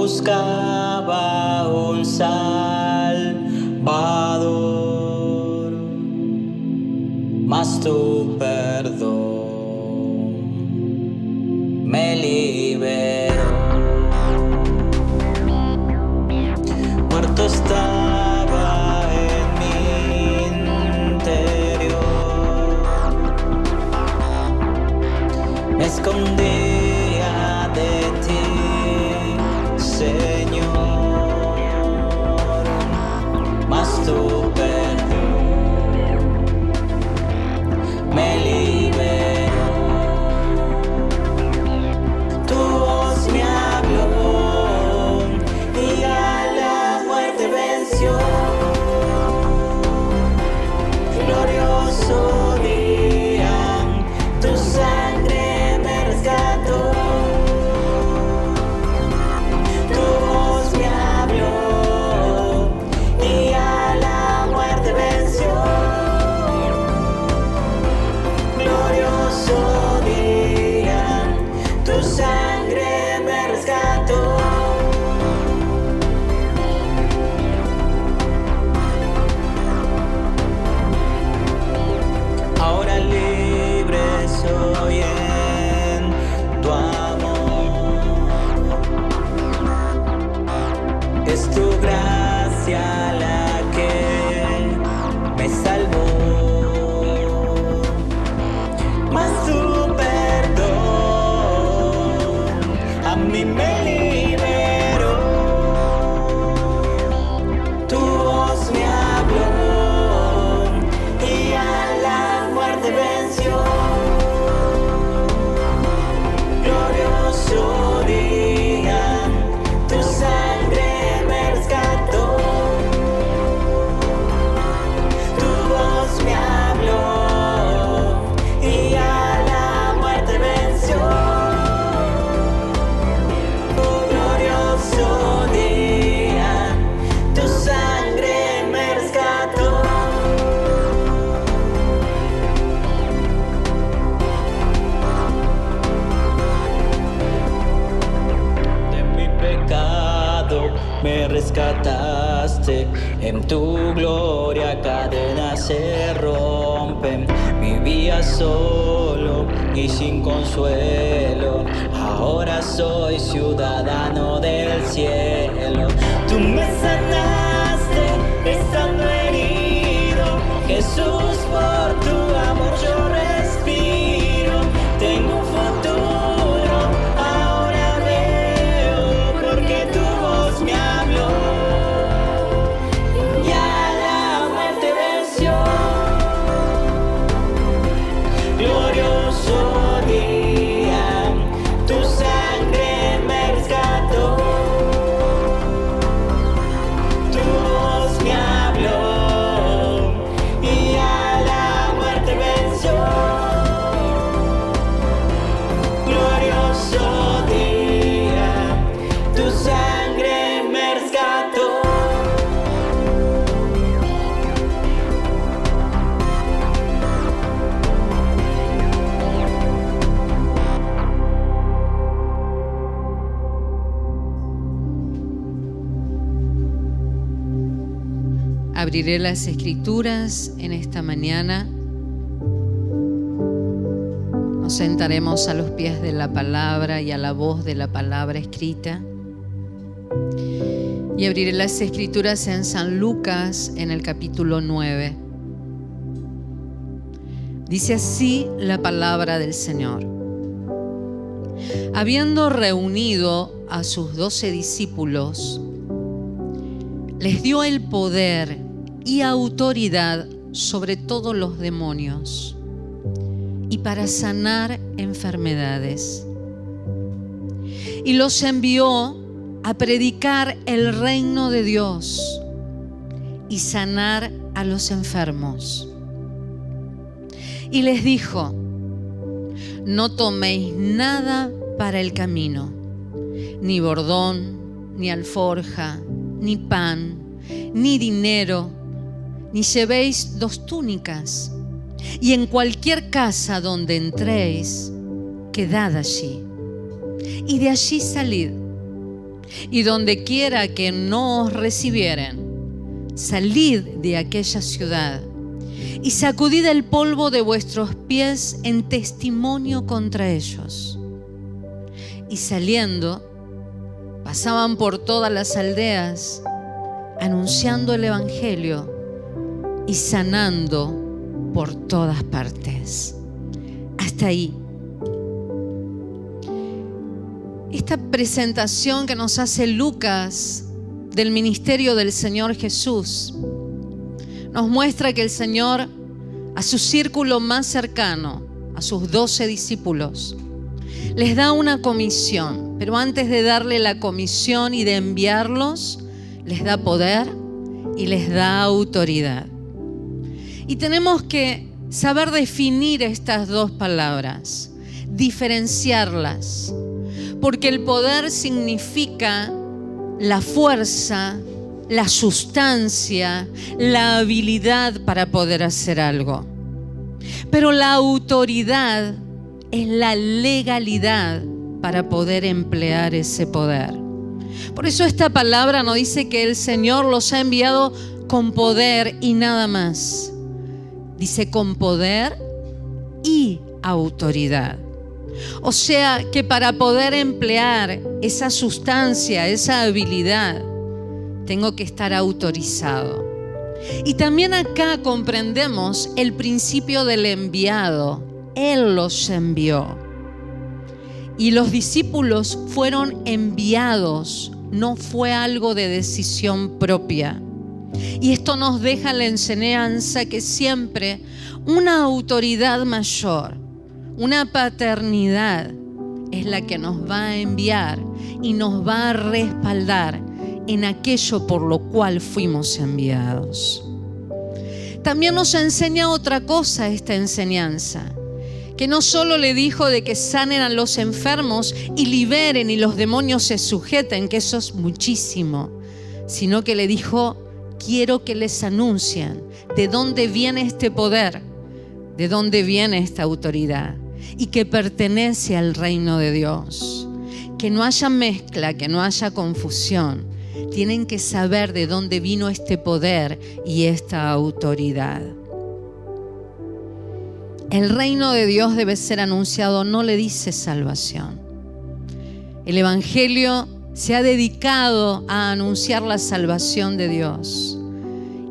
buscaba un Salvador, mas tu perdón me liberó. Muerto estaba en mi interior, me escondía de ti, Señor, mas tu perdón me liberó. Tu voz me habló y a la muerte venció. Glorioso día, tu sangre me rescató. Tu voz me habló y a la muerte venció. Glorioso día, tu sangre me rescató. Ahora libre soy en tu amor. Es tu gracia la que me salvó, mas tu perdón a mí me liberó. Tu voz me habló y a la muerte venció. Glorioso día, tu sangre me rescató. Tu voz me habló y a la muerte venció. Glorioso día, tu sangre me rescató. De mi pecado me rescataste, en tu gloria cadenas se rompen. Vivía solo y sin consuelo, ahora soy ciudadano del cielo. Tú me sanaste estando herido, Jesús, por tu amor yo respiro. Tengo un futuro, ahora veo, porque tu voz me habló y a la muerte venció. Glorioso día, tu sangre me rescató. Tu voz me habló y a la muerte venció. Glorioso día, tu sangre me rescató. Abriré las Escrituras en esta mañana. Nos sentaremos a los pies de la palabra y a la voz de la palabra escrita. Y abriré las Escrituras en San Lucas, en el capítulo 9. Dice así la palabra del Señor. Habiendo reunido a sus 12 discípulos, les dio el poder y autoridad sobre todos los demonios y para sanar enfermedades. Y los envió a predicar el reino de Dios y sanar a los enfermos. Y les dijo: no toméis nada para el camino, ni bordón, ni alforja, ni pan, ni dinero, ni llevéis 2 túnicas, y en cualquier casa donde entréis, quedad allí, y de allí salid. Y donde quiera que no os recibieren, salid de aquella ciudad y sacudid el polvo de vuestros pies en testimonio contra ellos. Y saliendo, pasaban por todas las aldeas, anunciando el evangelio y sanando por todas partes. Hasta ahí. Esta presentación que nos hace Lucas del ministerio del Señor Jesús nos muestra que el Señor, a su círculo más cercano, a sus 12 discípulos, les da una comisión, pero antes de darle la comisión y de enviarlos, les da poder y les da autoridad. Y tenemos que saber definir estas dos palabras, diferenciarlas, porque el poder significa la fuerza, la sustancia, la habilidad para poder hacer algo. Pero la autoridad es la legalidad para poder emplear ese poder. Por eso esta palabra nos dice que el Señor los ha enviado con poder y nada más. Dice con poder y autoridad. O sea que para poder emplear esa sustancia, esa habilidad, tengo que estar autorizado. Y también acá comprendemos el principio del enviado. Él los envió. Y los discípulos fueron enviados, no fue algo de decisión propia. Y esto nos deja la enseñanza que siempre una autoridad mayor, una paternidad, es la que nos va a enviar y nos va a respaldar en aquello por lo cual fuimos enviados. También nos enseña otra cosa esta enseñanza, que no solo le dijo de que sanen a los enfermos y liberen y los demonios se sujeten, que eso es muchísimo, sino que le dijo, quiero que les anuncien de dónde viene este poder, de dónde viene esta autoridad y que pertenece al reino de Dios. Que no haya mezcla, que no haya confusión. Tienen que saber de dónde vino este poder y esta autoridad. El reino de Dios debe ser anunciado, no le dice salvación. El evangelio se ha dedicado a anunciar la salvación de Dios.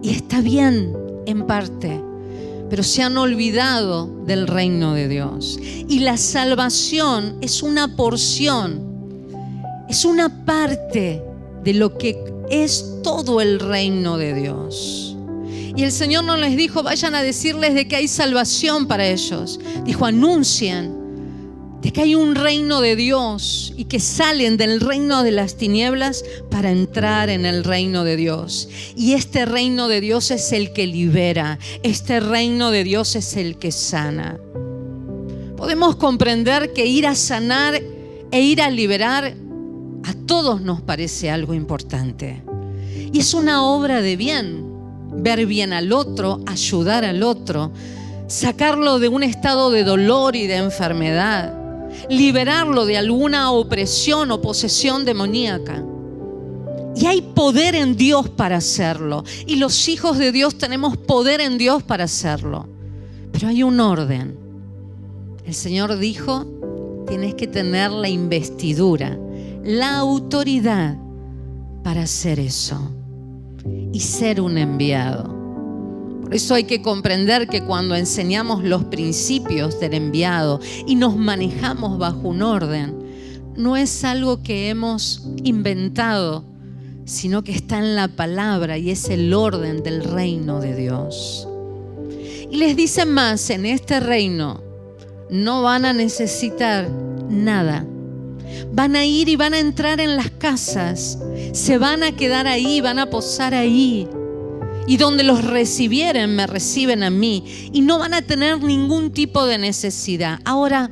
Y está bien en parte, pero se han olvidado del reino de Dios. Y la salvación es una porción, es una parte de lo que es todo el reino de Dios. Y el Señor no les dijo, vayan a decirles de que hay salvación para ellos. Dijo, anuncien de que hay un reino de Dios y que salen del reino de las tinieblas para entrar en el reino de Dios. Y este reino de Dios es el que libera, este reino de Dios es el que sana. Podemos comprender que ir a sanar e ir a liberar a todos nos parece algo importante. Y es una obra de bien, ver bien al otro, ayudar al otro, sacarlo de un estado de dolor y de enfermedad, liberarlo de alguna opresión o posesión demoníaca. Y hay poder en Dios para hacerlo. Y los hijos de Dios tenemos poder en Dios para hacerlo. Pero hay un orden. El Señor dijo, tienes que tener la investidura, la autoridad para hacer eso y ser un enviado. Por eso hay que comprender que cuando enseñamos los principios del enviado y nos manejamos bajo un orden, no es algo que hemos inventado, sino que está en la palabra y es el orden del reino de Dios. Y les dice más, en este reino no van a necesitar nada. Van a ir y van a entrar en las casas, se van a quedar ahí, van a posar ahí. Y donde los recibieren, me reciben a mí. Y no van a tener ningún tipo de necesidad. Ahora,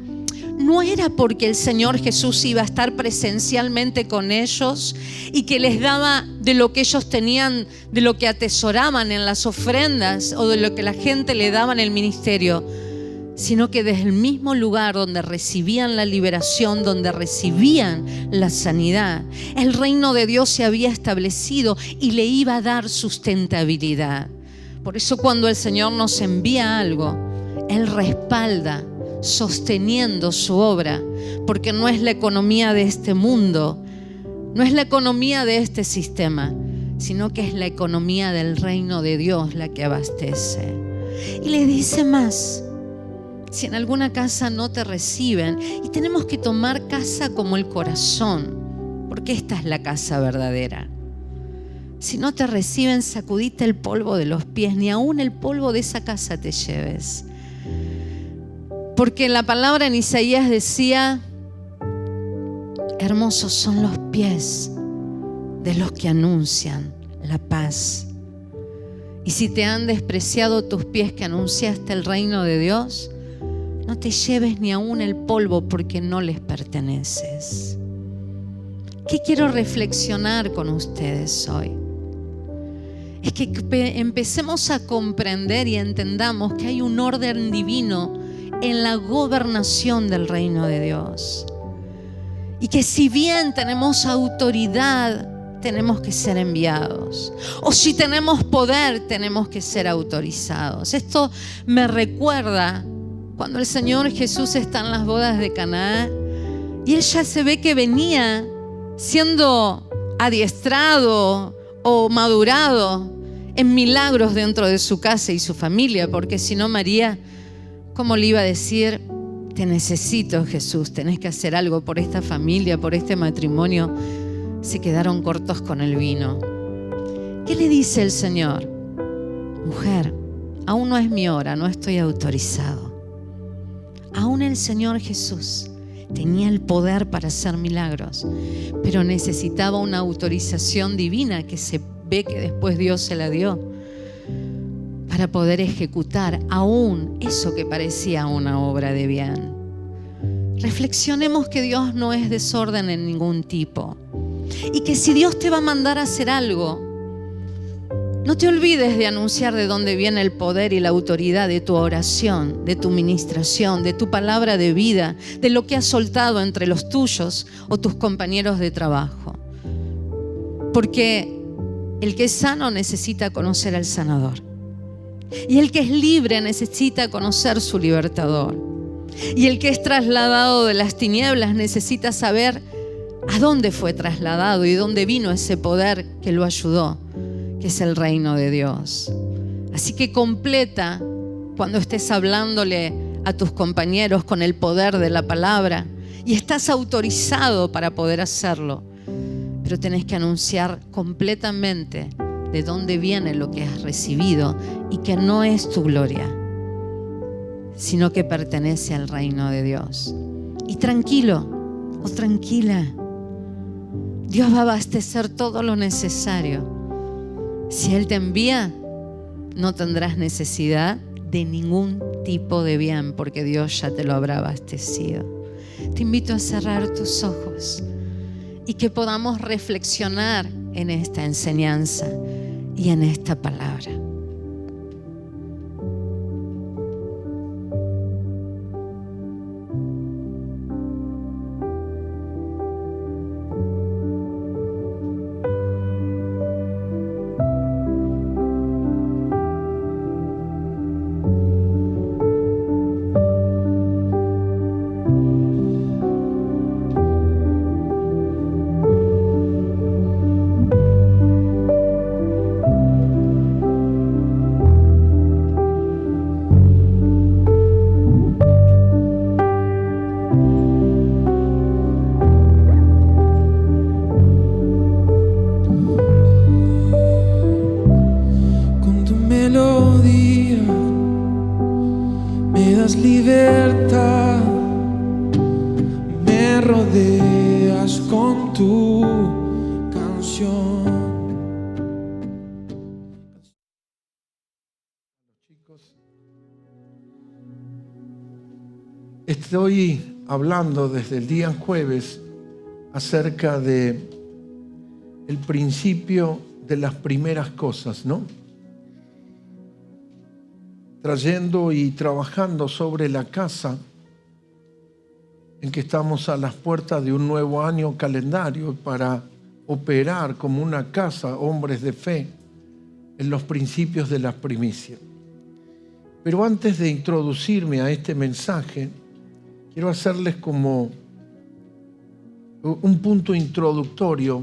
no era porque el Señor Jesús iba a estar presencialmente con ellos y que les daba de lo que ellos tenían, de lo que atesoraban en las ofrendas o de lo que la gente le daba en el ministerio, sino que desde el mismo lugar donde recibían la liberación, donde recibían la sanidad, el reino de Dios se había establecido y le iba a dar sustentabilidad. Por eso cuando el Señor nos envía algo, Él respalda, sosteniendo su obra, porque no es la economía de este mundo, no es la economía de este sistema, sino que es la economía del reino de Dios la que abastece. Y le dice más: si en alguna casa no te reciben, y tenemos que tomar casa como el corazón, porque esta es la casa verdadera. Si no te reciben, sacudite el polvo de los pies, ni aún el polvo de esa casa te lleves. Porque la palabra en Isaías decía: hermosos son los pies de los que anuncian la paz. Y si te han despreciado tus pies que anunciaste el reino de Dios, no te lleves ni aún el polvo, porque no les perteneces. ¿Qué quiero reflexionar con ustedes hoy? Es que empecemos a comprender y entendamos que hay un orden divino en la gobernación del reino de Dios. Y que si bien tenemos autoridad, tenemos que ser enviados. O si tenemos poder, tenemos que ser autorizados. Esto me recuerda cuando el Señor Jesús está en las bodas de Caná y Él ya se ve que venía siendo adiestrado o madurado en milagros dentro de su casa y su familia, porque si no, María, ¿cómo le iba a decir? Te necesito, Jesús, tenés que hacer algo por esta familia, por este matrimonio. Se quedaron cortos con el vino. ¿Qué le dice el Señor? Mujer, aún no es mi hora, no estoy autorizado. Aún el Señor Jesús tenía el poder para hacer milagros, pero necesitaba una autorización divina que se ve que después Dios se la dio para poder ejecutar aún eso que parecía una obra de bien. Reflexionemos que Dios no es desorden en ningún tipo y que si Dios te va a mandar a hacer algo, no te olvides de anunciar de dónde viene el poder y la autoridad de tu oración, de tu ministración, de tu palabra de vida, de lo que has soltado entre los tuyos o tus compañeros de trabajo. Porque el que es sano necesita conocer al sanador. Y el que es libre necesita conocer su libertador. Y el que es trasladado de las tinieblas necesita saber a dónde fue trasladado y dónde vino ese poder que lo ayudó, que es el reino de Dios. Así que completa cuando estés hablándole a tus compañeros con el poder de la palabra y estás autorizado para poder hacerlo, pero tenés que anunciar completamente de dónde viene lo que has recibido y que no es tu gloria, sino que pertenece al reino de Dios. Y tranquilo o tranquila, Dios va a abastecer todo lo necesario. Si Él te envía, no tendrás necesidad de ningún tipo de bien, porque Dios ya te lo habrá abastecido. Te invito a cerrar tus ojos y que podamos reflexionar en esta enseñanza y en esta palabra. Libertad, me rodeas con tu canción. Chicos, estoy hablando desde el día jueves acerca de el principio de las primeras cosas, ¿no? trayendo y trabajando sobre la casa en que estamos a las puertas de un nuevo año calendario para operar como una casa, hombres de fe, en los principios de las primicias. Pero antes de introducirme a este mensaje, quiero hacerles como un punto introductorio.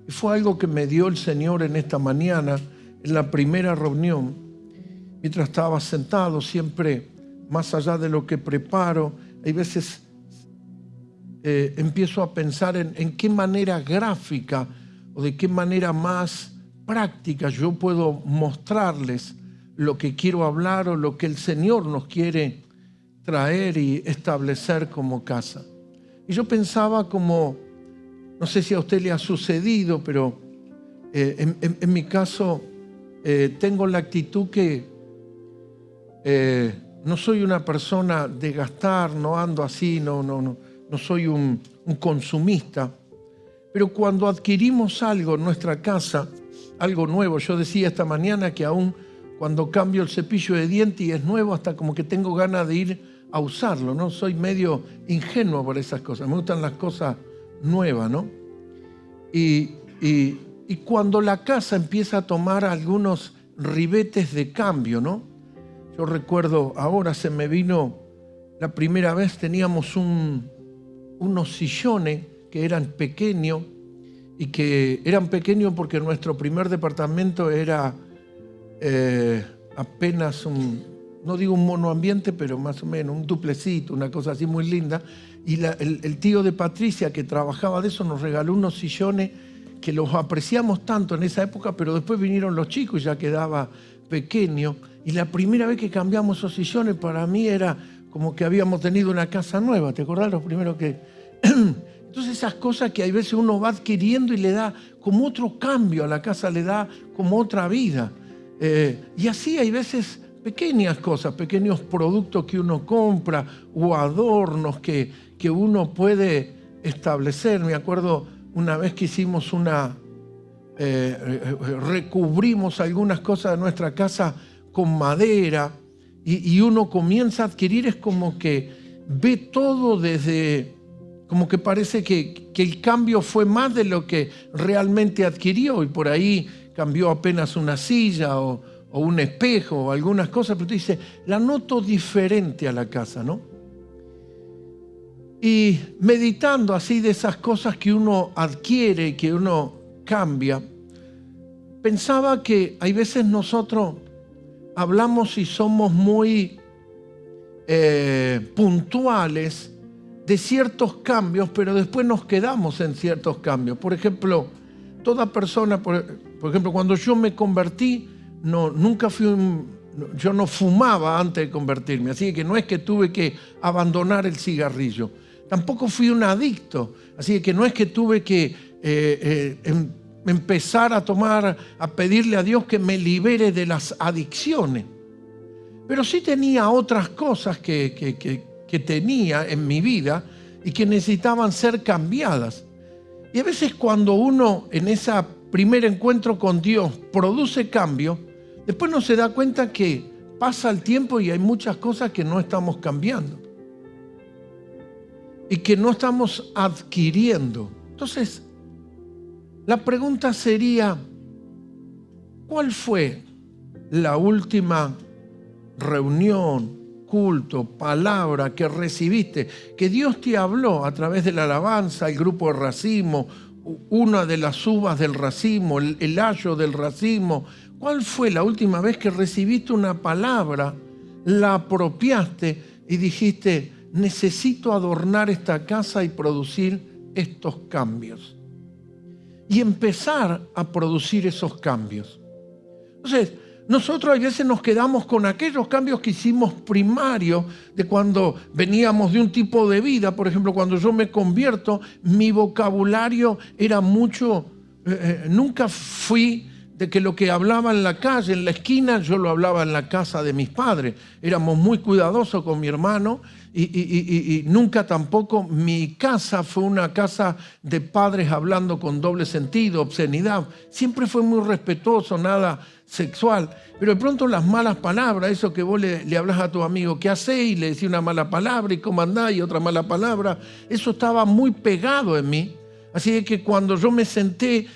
Y fue algo que me dio el Señor en esta mañana, en la primera reunión, mientras estaba sentado, siempre más allá de lo que preparo, hay veces empiezo a pensar en qué manera gráfica o de qué manera más práctica yo puedo mostrarles lo que quiero hablar o lo que el Señor nos quiere traer y establecer como casa. Y yo pensaba como, no sé si a usted le ha sucedido, pero en mi caso tengo la actitud que no soy una persona de gastar, no ando así, no soy un consumista. Pero cuando adquirimos algo en nuestra casa, algo nuevo, yo decía esta mañana que aún cuando cambio el cepillo de dientes y es nuevo, hasta como que tengo ganas de ir a usarlo, ¿no? Soy medio ingenuo por esas cosas, me gustan las cosas nuevas, ¿no? Y cuando la casa empieza a tomar algunos ribetes de cambio, ¿no? Yo recuerdo, ahora se me vino, la primera vez teníamos unos sillones que eran pequeños, y que eran pequeños porque nuestro primer departamento era apenas no digo un monoambiente, pero más o menos un duplecito, una cosa así muy linda. Y el tío de Patricia, que trabajaba de eso, nos regaló unos sillones que los apreciamos tanto en esa época, pero después vinieron los chicos y ya quedaba pequeño. Y la primera vez que cambiamos esos sillones, para mí era como que habíamos tenido una casa nueva. ¿Te acordás lo primero que...? Entonces esas cosas que a veces uno va adquiriendo y le da como otro cambio a la casa, le da como otra vida. Y así hay veces pequeñas cosas, pequeños productos que uno compra o adornos que uno puede establecer. Me acuerdo una vez que hicimos recubrimos algunas cosas de nuestra casa con madera y uno comienza a adquirir, es como que ve todo desde... como que parece que el cambio fue más de lo que realmente adquirió, y por ahí cambió apenas una silla o un espejo o algunas cosas, pero tú dices, la noto diferente a la casa, ¿no? Y meditando así de esas cosas que uno adquiere, que uno cambia, pensaba que hay veces nosotros hablamos y somos muy puntuales de ciertos cambios, pero después nos quedamos en ciertos cambios. Por ejemplo, toda persona, por ejemplo, cuando yo me convertí, yo no fumaba antes de convertirme, así que no es que tuve que abandonar el cigarrillo. Tampoco fui un adicto, así que no es que tuve que empezar a pedirle a Dios que me libere de las adicciones. Pero sí tenía otras cosas que tenía en mi vida y que necesitaban ser cambiadas. Y a veces cuando uno en ese primer encuentro con Dios produce cambio, después no se da cuenta que pasa el tiempo y hay muchas cosas que no estamos cambiando y que no estamos adquiriendo. Entonces, la pregunta sería, ¿cuál fue la última reunión, culto, palabra que recibiste, que Dios te habló a través de la alabanza, el grupo de racimo, una de las uvas del racimo, el ayo del racimo? ¿Cuál fue la última vez que recibiste una palabra, la apropiaste y dijiste, necesito adornar esta casa y producir estos cambios? Y empezar a producir esos cambios. Entonces, nosotros a veces nos quedamos con aquellos cambios que hicimos primarios de cuando veníamos de un tipo de vida. Por ejemplo, cuando yo me convierto, mi vocabulario era mucho... nunca fui de que lo que hablaba en la calle, en la esquina, yo lo hablaba en la casa de mis padres. Éramos muy cuidadosos con mi hermano y nunca tampoco mi casa fue una casa de padres hablando con doble sentido, obscenidad. Siempre fue muy respetuoso, nada sexual. Pero de pronto las malas palabras, eso que vos le hablas a tu amigo, ¿qué hacés? Y le decís una mala palabra, y cómo andás, y otra mala palabra. Eso estaba muy pegado en mí. Así que cuando yo me senté,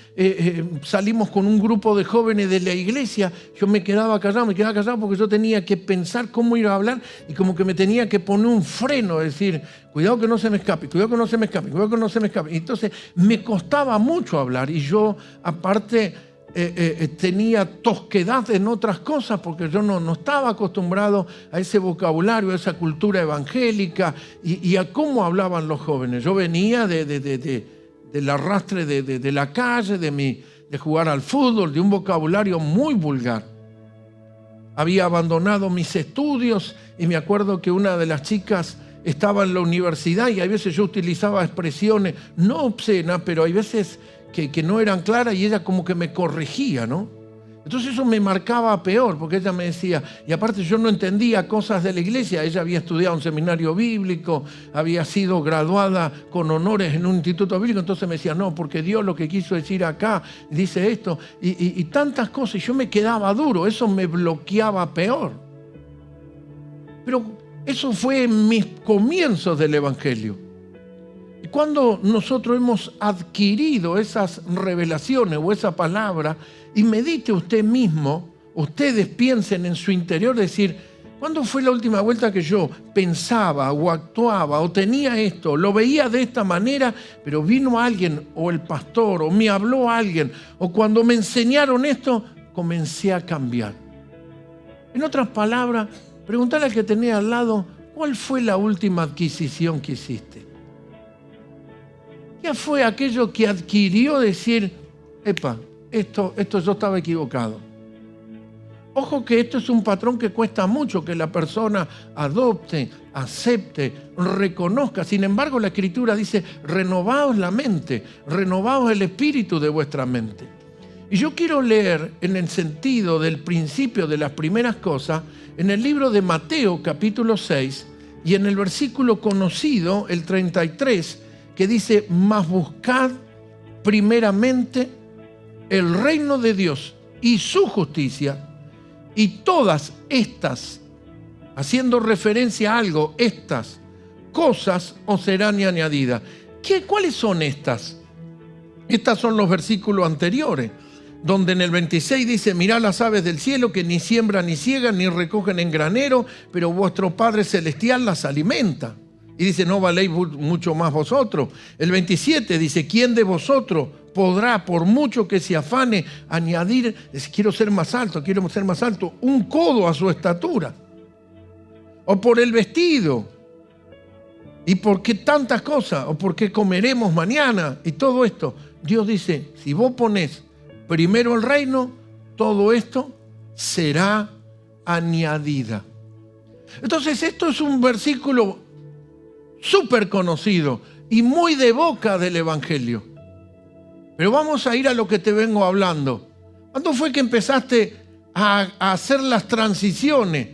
salimos con un grupo de jóvenes de la iglesia, yo me quedaba callado porque yo tenía que pensar cómo ir a hablar y como que me tenía que poner un freno, es decir, cuidado que no se me escape, cuidado que no se me escape, cuidado que no se me escape. Entonces me costaba mucho hablar y yo aparte tenía tosquedad en otras cosas porque yo no estaba acostumbrado a ese vocabulario, a esa cultura evangélica y a cómo hablaban los jóvenes. Yo venía del arrastre de la calle, de jugar al fútbol, de un vocabulario muy vulgar. Había abandonado mis estudios y me acuerdo que una de las chicas estaba en la universidad y a veces yo utilizaba expresiones no obscenas, pero hay veces que no eran claras y ella como que me corregía, ¿no? Entonces eso me marcaba peor, porque ella me decía, y aparte yo no entendía cosas de la iglesia, ella había estudiado un seminario bíblico, había sido graduada con honores en un instituto bíblico, entonces me decía, no, porque Dios lo que quiso decir acá, dice esto, y tantas cosas, y yo me quedaba duro, eso me bloqueaba peor. Pero eso fue en mis comienzos del Evangelio. Y cuando nosotros hemos adquirido esas revelaciones o esa palabra, y medite usted mismo, ustedes piensen en su interior, decir, ¿cuándo fue la última vuelta que yo pensaba o actuaba o tenía esto, lo veía de esta manera, pero vino alguien o el pastor o me habló alguien o cuando me enseñaron esto, comencé a cambiar? En otras palabras, preguntarle al que tenía al lado, ¿cuál fue la última adquisición que hiciste? ¿Qué fue aquello que adquirió decir, epa, esto yo estaba equivocado? Ojo que esto es un patrón que cuesta mucho que la persona adopte, acepte, reconozca. Sin embargo, la Escritura dice, renovaos la mente, renovaos el espíritu de vuestra mente. Y yo quiero leer en el sentido del principio de las primeras cosas, en el libro de Mateo capítulo 6 y en el versículo conocido, el 33, que dice, mas buscad primeramente el reino de Dios y su justicia, y todas estas, haciendo referencia a algo, estas cosas os serán añadidas. ¿Cuáles son estas? Estas son los versículos anteriores, donde en el 26 dice, mirad las aves del cielo que ni siembran ni ciegan ni recogen en granero, pero vuestro Padre Celestial las alimenta. Y dice, ¿no valéis mucho más vosotros? El 27 dice, ¿quién de vosotros podrá, por mucho que se afane, añadir, quiero ser más alto, un codo a su estatura? O por el vestido. ¿Y por qué tantas cosas? ¿O por qué comeremos mañana? Y todo esto. Dios dice, si vos ponés primero el reino, todo esto será añadida. Entonces esto es un versículo súper conocido y muy de boca del Evangelio. Pero vamos a ir a lo que te vengo hablando. ¿Cuándo fue que empezaste a hacer las transiciones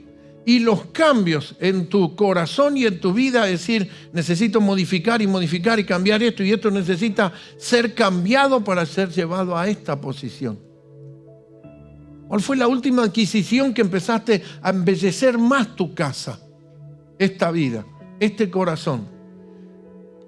y los cambios en tu corazón y en tu vida? Es decir, necesito modificar y cambiar esto y esto necesita ser cambiado para ser llevado a esta posición. ¿Cuál fue la última adquisición que empezaste a embellecer más tu casa, esta vida, este corazón?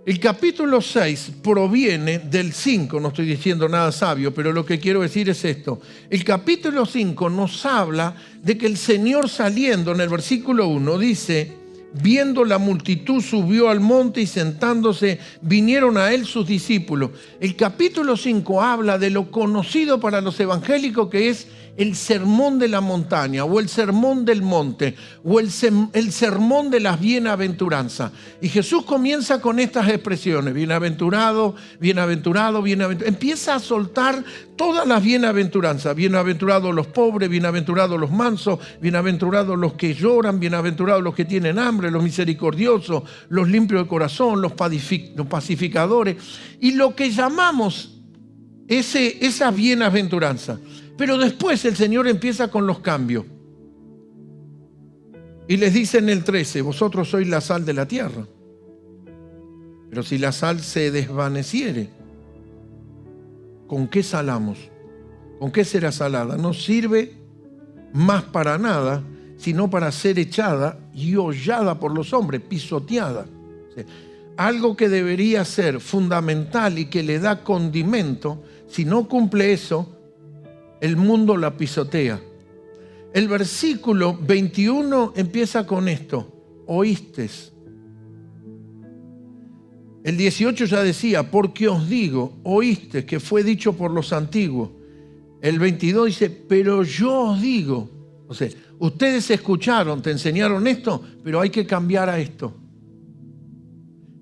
El capítulo 6 proviene del 5, no estoy diciendo nada sabio, pero lo que quiero decir es esto. El capítulo 5 nos habla de que el Señor saliendo, en el versículo 1, dice, viendo la multitud subió al monte y sentándose vinieron a él sus discípulos. El capítulo 5 habla de lo conocido para los evangélicos que es el sermón de la montaña o el sermón del monte o el sermón de las bienaventuranzas. Y Jesús comienza con estas expresiones, bienaventurado, bienaventurado, bienaventurado. Empieza a soltar todas las bienaventuranzas, bienaventurados los pobres, bienaventurados los mansos, bienaventurados los que lloran, bienaventurados los que tienen hambre, los misericordiosos, los limpios de corazón, los pacificadores, y lo que llamamos esa bienaventuranza. Pero después el Señor empieza con los cambios. Y les dice en el 13, vosotros sois la sal de la tierra. Pero si la sal se desvaneciere, ¿con qué salamos? ¿Con qué será salada? No sirve más para nada, sino para ser echada y hollada por los hombres, pisoteada. O sea, algo que debería ser fundamental y que le da condimento, si no cumple eso, el mundo la pisotea. El versículo 21 empieza con esto, oístes. El 18 ya decía, porque os digo, oístes, que fue dicho por los antiguos. El 22 dice, pero yo os digo. O sea, ustedes escucharon, te enseñaron esto, pero hay que cambiar a esto.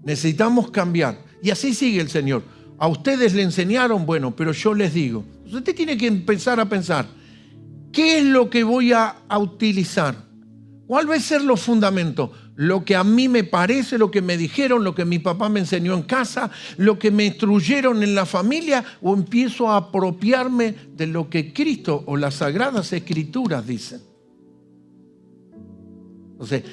Necesitamos cambiar. Y así sigue el Señor. A ustedes le enseñaron, bueno, pero yo les digo. Usted tiene que empezar a pensar, ¿qué es lo que voy a utilizar? ¿Cuál va a ser los fundamentos? Lo que a mí me parece, lo que me dijeron, lo que mi papá me enseñó en casa, lo que me instruyeron en la familia, o empiezo a apropiarme de lo que Cristo o las Sagradas Escrituras dicen. Entonces,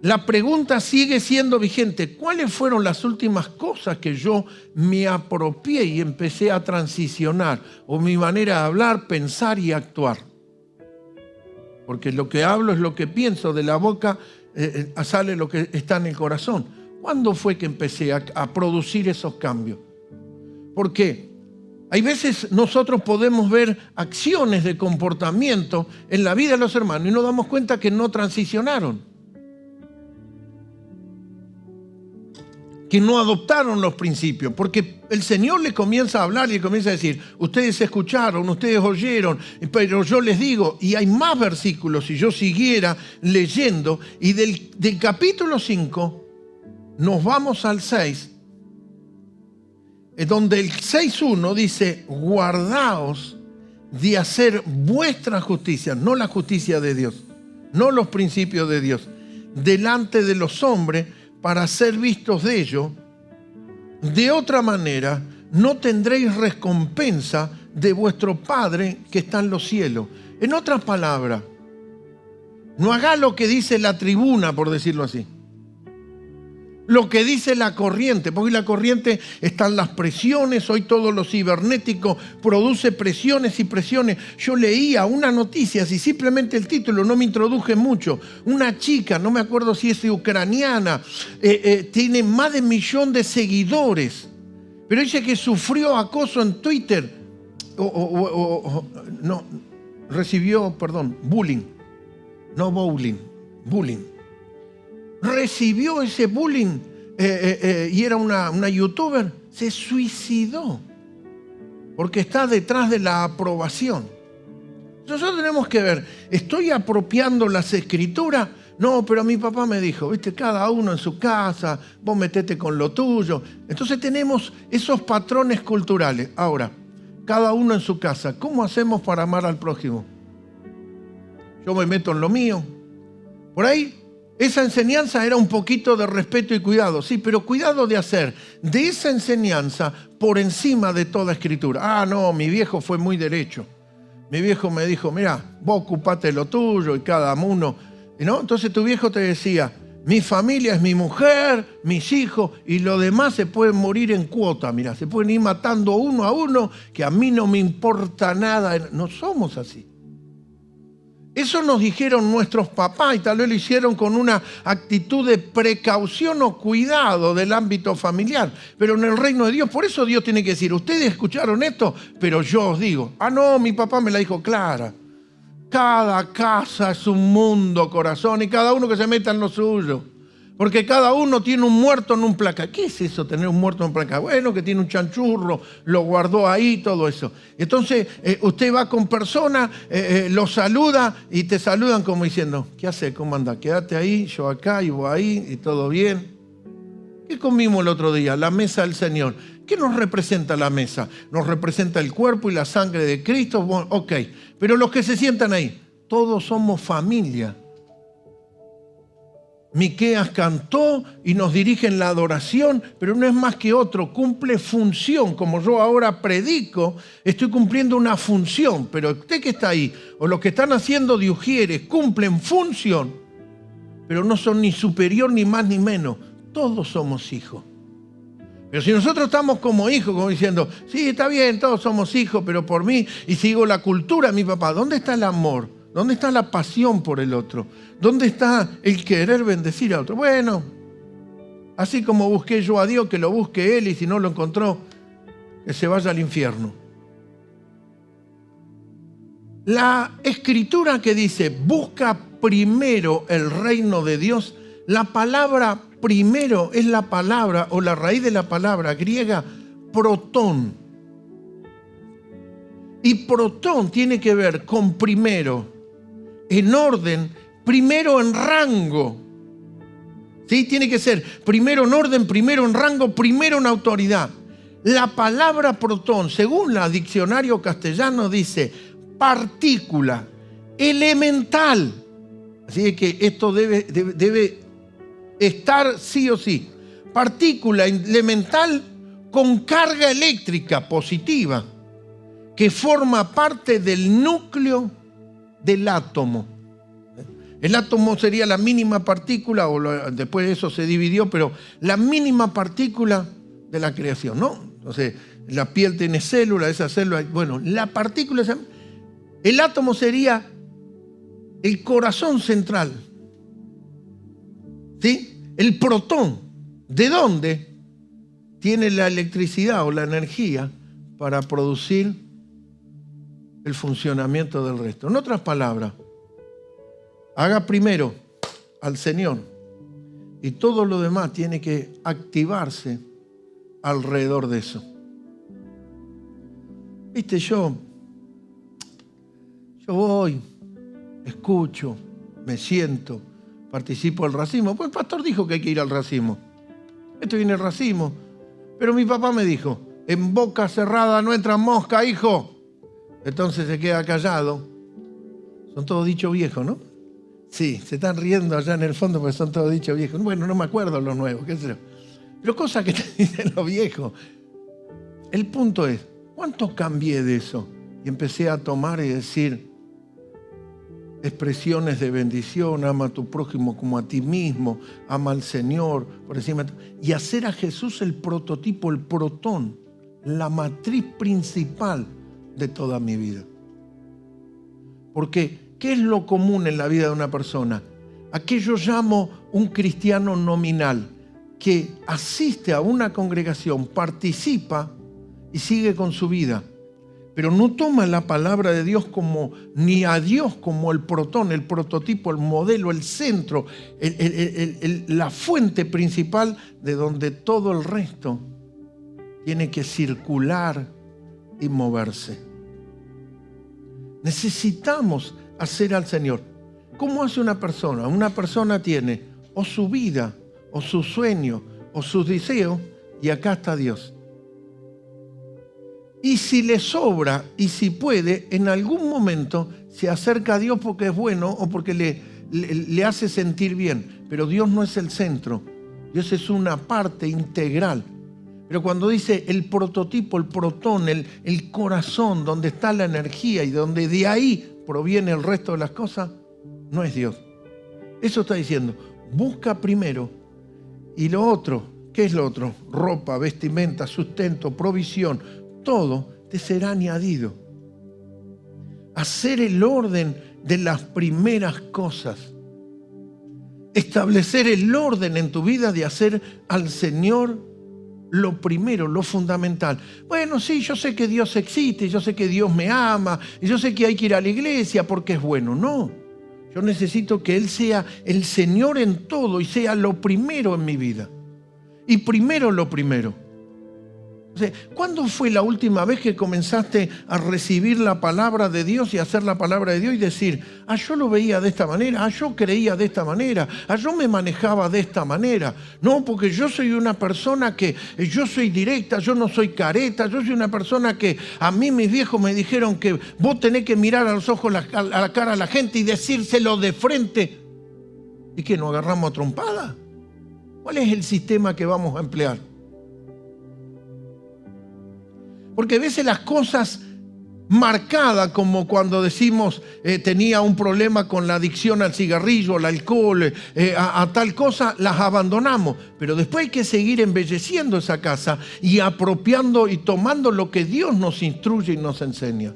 la pregunta sigue siendo vigente. ¿Cuáles fueron las últimas cosas que yo me apropié y empecé a transicionar? O mi manera de hablar, pensar y actuar. Porque lo que hablo es lo que pienso, de la boca sale lo que está en el corazón. ¿Cuándo fue que empecé a producir esos cambios? ¿Por qué? Hay veces nosotros podemos ver acciones de comportamiento en la vida de los hermanos y nos damos cuenta que no transicionaron. Que no adoptaron los principios, porque el Señor le comienza a hablar y le comienza a decir, ustedes escucharon, ustedes oyeron, pero yo les digo, y hay más versículos, si yo siguiera leyendo, y del capítulo 5 nos vamos al 6, donde el 6.1 dice, guardaos de hacer vuestra justicia, no la justicia de Dios, no los principios de Dios, delante de los hombres, para ser vistos de ellos. De otra manera, no tendréis recompensa de vuestro Padre que está en los cielos. En otras palabras, no haga lo que dice la tribuna, por decirlo así. Lo que dice la corriente, porque la corriente están las presiones, hoy todo lo cibernético produce presiones y presiones. Yo leía una noticia, si simplemente el título no me introduje mucho, una chica, no me acuerdo si es ucraniana, tiene más de 1 millón de seguidores, pero dice que sufrió acoso en Twitter, recibió bullying, no bowling, bullying. Recibió ese bullying y era una youtuber, se suicidó porque está detrás de la aprobación. Nosotros tenemos que ver, ¿estoy apropiando las escrituras? No, pero mi papá me dijo, viste, cada uno en su casa, vos metete con lo tuyo. Entonces tenemos esos patrones culturales. Ahora, cada uno en su casa, ¿cómo hacemos para amar al prójimo? Yo me meto en lo mío. Por ahí, esa enseñanza era un poquito de respeto y cuidado, sí, pero cuidado de hacer de esa enseñanza por encima de toda escritura. Ah, no, mi viejo fue muy derecho. Mi viejo me dijo, mira, vos ocupate lo tuyo y cada uno, ¿no? Entonces tu viejo te decía, mi familia es mi mujer, mis hijos, y lo demás se pueden morir en cuota, mira, se pueden ir matando uno a uno, que a mí no me importa nada. No somos así. Eso nos dijeron nuestros papás y tal vez lo hicieron con una actitud de precaución o cuidado del ámbito familiar. Pero en el reino de Dios, por eso Dios tiene que decir, ustedes escucharon esto, pero yo os digo. Ah, no, mi papá me la dijo clara. Cada casa es un mundo, corazón, y cada uno que se meta en lo suyo. Porque cada uno tiene un muerto en un placar. ¿Qué es eso, tener un muerto en un placar? Bueno, que tiene un chanchurro, lo guardó ahí, todo eso. Entonces, usted va con personas, los saluda y te saludan como diciendo, ¿qué hace? ¿Cómo anda? Quédate ahí, yo acá y vos ahí, y todo bien. ¿Qué comimos el otro día? La mesa del Señor. ¿Qué nos representa la mesa? Nos representa el cuerpo y la sangre de Cristo. Bueno, ok, pero los que se sientan ahí, todos somos familia. Miqueas cantó y nos dirige en la adoración, pero no es más que otro, cumple función. Como yo ahora predico, estoy cumpliendo una función, pero usted que está ahí, o los que están haciendo de ujieres, cumplen función, pero no son ni superior ni más ni menos. Todos somos hijos. Pero si nosotros estamos como hijos, como diciendo, sí, está bien, todos somos hijos, pero por mí, y sigo la cultura de mi papá, ¿dónde está el amor? ¿Dónde está la pasión por el otro? ¿Dónde está el querer bendecir a otro? Bueno, así como busqué yo a Dios, que lo busque Él, y si no lo encontró, que se vaya al infierno. La escritura que dice, busca primero el reino de Dios, la palabra primero es la palabra, o la raíz de la palabra griega, protón. Y protón tiene que ver con primero, en orden, primero en rango. ¿Sí? Tiene que ser primero en orden, primero en rango, primero en autoridad. La palabra protón, según el diccionario castellano, dice partícula, elemental. Así que esto debe estar sí o sí. Partícula elemental con carga eléctrica positiva, que forma parte del núcleo del átomo. El átomo sería la mínima partícula, después de eso se dividió, pero la mínima partícula de la creación, ¿no? Entonces, la piel tiene células, esas células, bueno, la partícula, el átomo sería el corazón central, ¿sí? El protón, ¿de dónde tiene la electricidad o la energía para producir el funcionamiento del resto? En otras palabras, haga primero al Señor y todo lo demás tiene que activarse alrededor de eso. Viste, yo voy, escucho, me siento, participo del racimo. Pues el pastor dijo que hay que ir al racimo. Esto viene el racimo. Pero mi papá me dijo, en boca cerrada no entra mosca, hijo. Entonces se queda callado. Son todos dichos viejos, ¿no? Sí, se están riendo allá en el fondo porque son todos dichos viejos. Bueno, no me acuerdo los nuevos, qué sé yo. Pero cosas que te dicen los viejos. El punto es, ¿cuánto cambié de eso? Y empecé a tomar y decir expresiones de bendición, ama a tu prójimo como a ti mismo, ama al Señor por encima de todo. Y hacer a Jesús el prototipo, el protón, la matriz principal de toda mi vida. Porque, ¿qué es lo común en la vida de una persona? A que yo llamo un cristiano nominal, que asiste a una congregación, participa y sigue con su vida, pero no toma la palabra de Dios como, ni a Dios como el protón, el prototipo, el modelo, el centro, la fuente principal de donde todo el resto tiene que circular y moverse. Necesitamos hacer al Señor. ¿Cómo hace una persona? Una persona tiene o su vida, o su sueño, o sus deseos, y acá está Dios. Y si le sobra, y si puede, en algún momento se acerca a Dios porque es bueno o porque le hace sentir bien. Pero Dios no es el centro. Dios es una parte integral. Pero cuando dice el prototipo, el protón, el corazón, donde está la energía y donde de ahí proviene el resto de las cosas, no es Dios. Eso está diciendo, busca primero. Y lo otro, ¿qué es lo otro? Ropa, vestimenta, sustento, provisión, todo te será añadido. Hacer el orden de las primeras cosas. Establecer el orden en tu vida de hacer al Señor lo primero, lo fundamental. Bueno, sí, yo sé que Dios existe, yo sé que Dios me ama, y yo sé que hay que ir a la iglesia porque es bueno. No, yo necesito que Él sea el Señor en todo y sea lo primero en mi vida. Y primero lo primero. O sea, ¿cuándo fue la última vez que comenzaste a recibir la palabra de Dios y a hacer la palabra de Dios y decir, yo lo veía de esta manera, yo creía de esta manera, yo me manejaba de esta manera? No, porque yo soy una persona que, yo soy directa, yo no soy careta, yo soy una persona que a mí mis viejos me dijeron que vos tenés que mirar a los ojos, a la cara a la gente y decírselo de frente. ¿Y qué, nos agarramos a trompada? ¿Cuál es el sistema que vamos a emplear? Porque a veces las cosas marcadas, como cuando decimos tenía un problema con la adicción al cigarrillo, al alcohol, a tal cosa, las abandonamos. Pero después hay que seguir embelleciendo esa casa y apropiando y tomando lo que Dios nos instruye y nos enseña.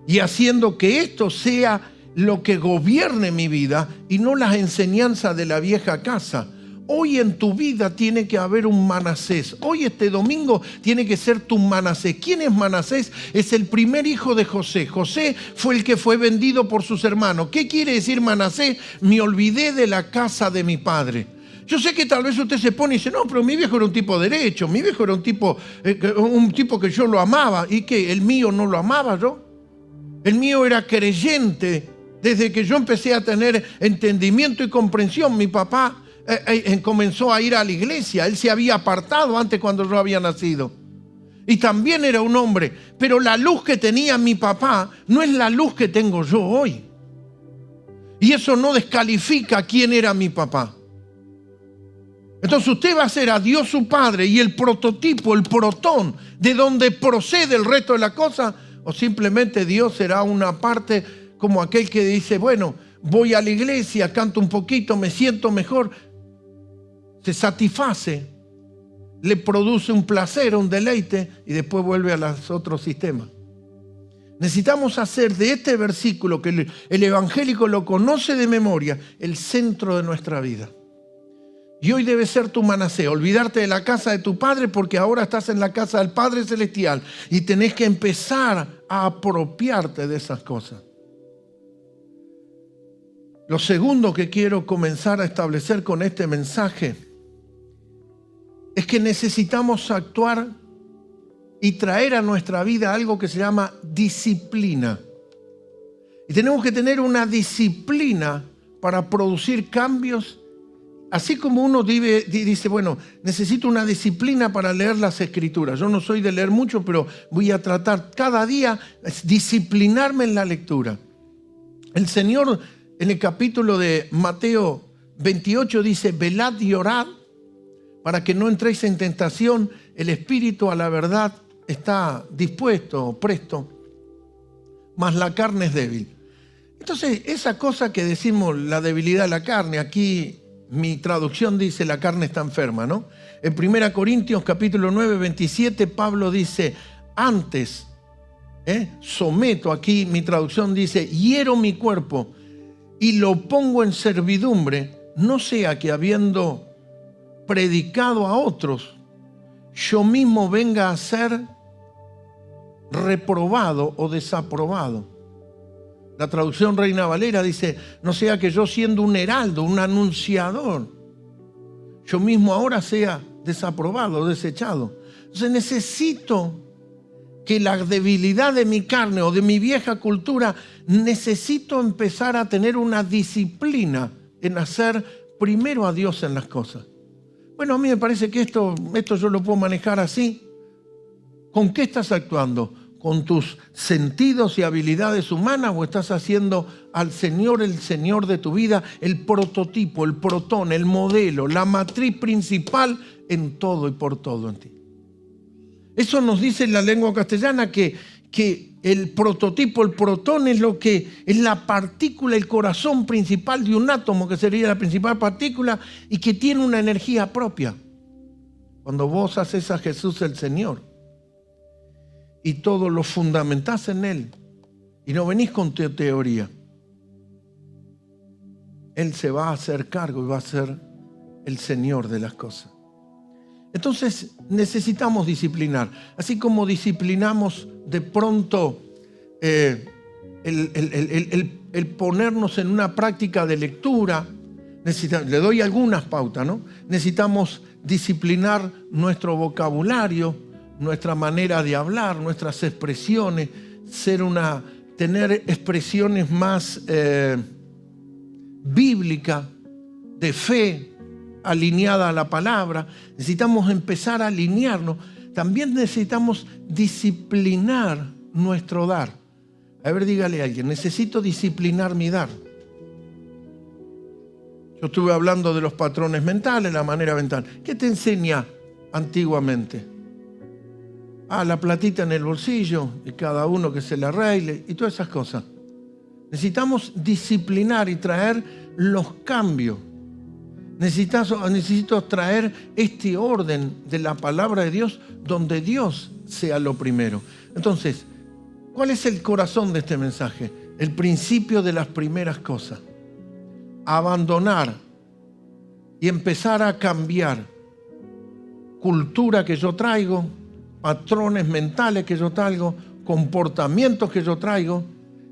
Y haciendo que esto sea lo que gobierne mi vida y no las enseñanzas de la vieja casa. Hoy en tu vida tiene que haber un Manasés. Hoy este domingo tiene que ser tu Manasés. ¿Quién es Manasés? Es el primer hijo de José. José fue el que fue vendido por sus hermanos. ¿Qué quiere decir Manasés? Me olvidé de la casa de mi padre. Yo sé que tal vez usted se pone y dice, no, pero mi viejo era un tipo derecho, mi viejo era un tipo que yo lo amaba. ¿Y qué? ¿El mío no lo amaba yo? El mío era creyente. Desde que yo empecé a tener entendimiento y comprensión, mi papá comenzó a ir a la iglesia. Él se había apartado antes cuando yo había nacido. Y también era un hombre. Pero la luz que tenía mi papá no es la luz que tengo yo hoy. Y eso no descalifica quién era mi papá. Entonces usted va a ser a Dios su Padre y el prototipo, el protón, de donde procede el resto de la cosa, o simplemente Dios será una parte como aquel que dice, bueno, voy a la iglesia, canto un poquito, me siento mejor. Se satisface, le produce un placer, un deleite y después vuelve a los otros sistemas. Necesitamos hacer de este versículo, que el evangélico lo conoce de memoria, el centro de nuestra vida. Y hoy debe ser tu Manasés, olvidarte de la casa de tu padre porque ahora estás en la casa del Padre Celestial y tenés que empezar a apropiarte de esas cosas. Lo segundo que quiero comenzar a establecer con este mensaje es que necesitamos actuar y traer a nuestra vida algo que se llama disciplina. Y tenemos que tener una disciplina para producir cambios. Así como uno dice, bueno, necesito una disciplina para leer las Escrituras. Yo no soy de leer mucho, pero voy a tratar cada día disciplinarme en la lectura. El Señor en el capítulo de Mateo 28 dice, velad y orad para que no entréis en tentación. El espíritu a la verdad está dispuesto, presto, mas la carne es débil. Entonces, esa cosa que decimos, la debilidad de la carne, aquí mi traducción dice la carne está enferma, ¿no? En 1 Corintios capítulo 9, 27, Pablo dice, antes, someto, aquí mi traducción dice, hiero mi cuerpo y lo pongo en servidumbre, no sea que habiendo predicado a otros, yo mismo venga a ser reprobado o desaprobado. La traducción Reina Valera dice, no sea que yo siendo un heraldo, un anunciador, yo mismo ahora sea desaprobado, desechado. Entonces necesito que la debilidad de mi carne o de mi vieja cultura, necesito empezar a tener una disciplina en hacer primero a Dios en las cosas. Bueno, a mí me parece que esto yo lo puedo manejar así. ¿Con qué estás actuando? ¿Con tus sentidos y habilidades humanas o estás haciendo al Señor el Señor de tu vida, el prototipo, el protón, el modelo, la matriz principal en todo y por todo en ti? Eso nos dice en la lengua castellana que el prototipo, el protón es la partícula, el corazón principal de un átomo, que sería la principal partícula y que tiene una energía propia. Cuando vos haces a Jesús el Señor y todo lo fundamentás en Él y no venís con tu teoría, Él se va a hacer cargo y va a ser el Señor de las cosas. Entonces necesitamos disciplinar. Así como disciplinamos de pronto el ponernos en una práctica de lectura, le doy algunas pautas, ¿no? Necesitamos disciplinar nuestro vocabulario, nuestra manera de hablar, nuestras expresiones, tener expresiones más bíblicas, de fe, alineada a la palabra. Necesitamos empezar a alinearnos. También necesitamos disciplinar nuestro dar. A ver, dígale a alguien, necesito disciplinar mi dar. Yo estuve hablando de los patrones mentales, la manera mental. ¿Qué te enseña antiguamente? La platita en el bolsillo y cada uno que se la arregle y todas esas cosas. Necesitamos disciplinar y traer los cambios. Necesito traer este orden de la palabra de Dios donde Dios sea lo primero. Entonces, ¿cuál es el corazón de este mensaje? El principio de las primeras cosas. Abandonar y empezar a cambiar cultura que yo traigo, patrones mentales que yo traigo, comportamientos que yo traigo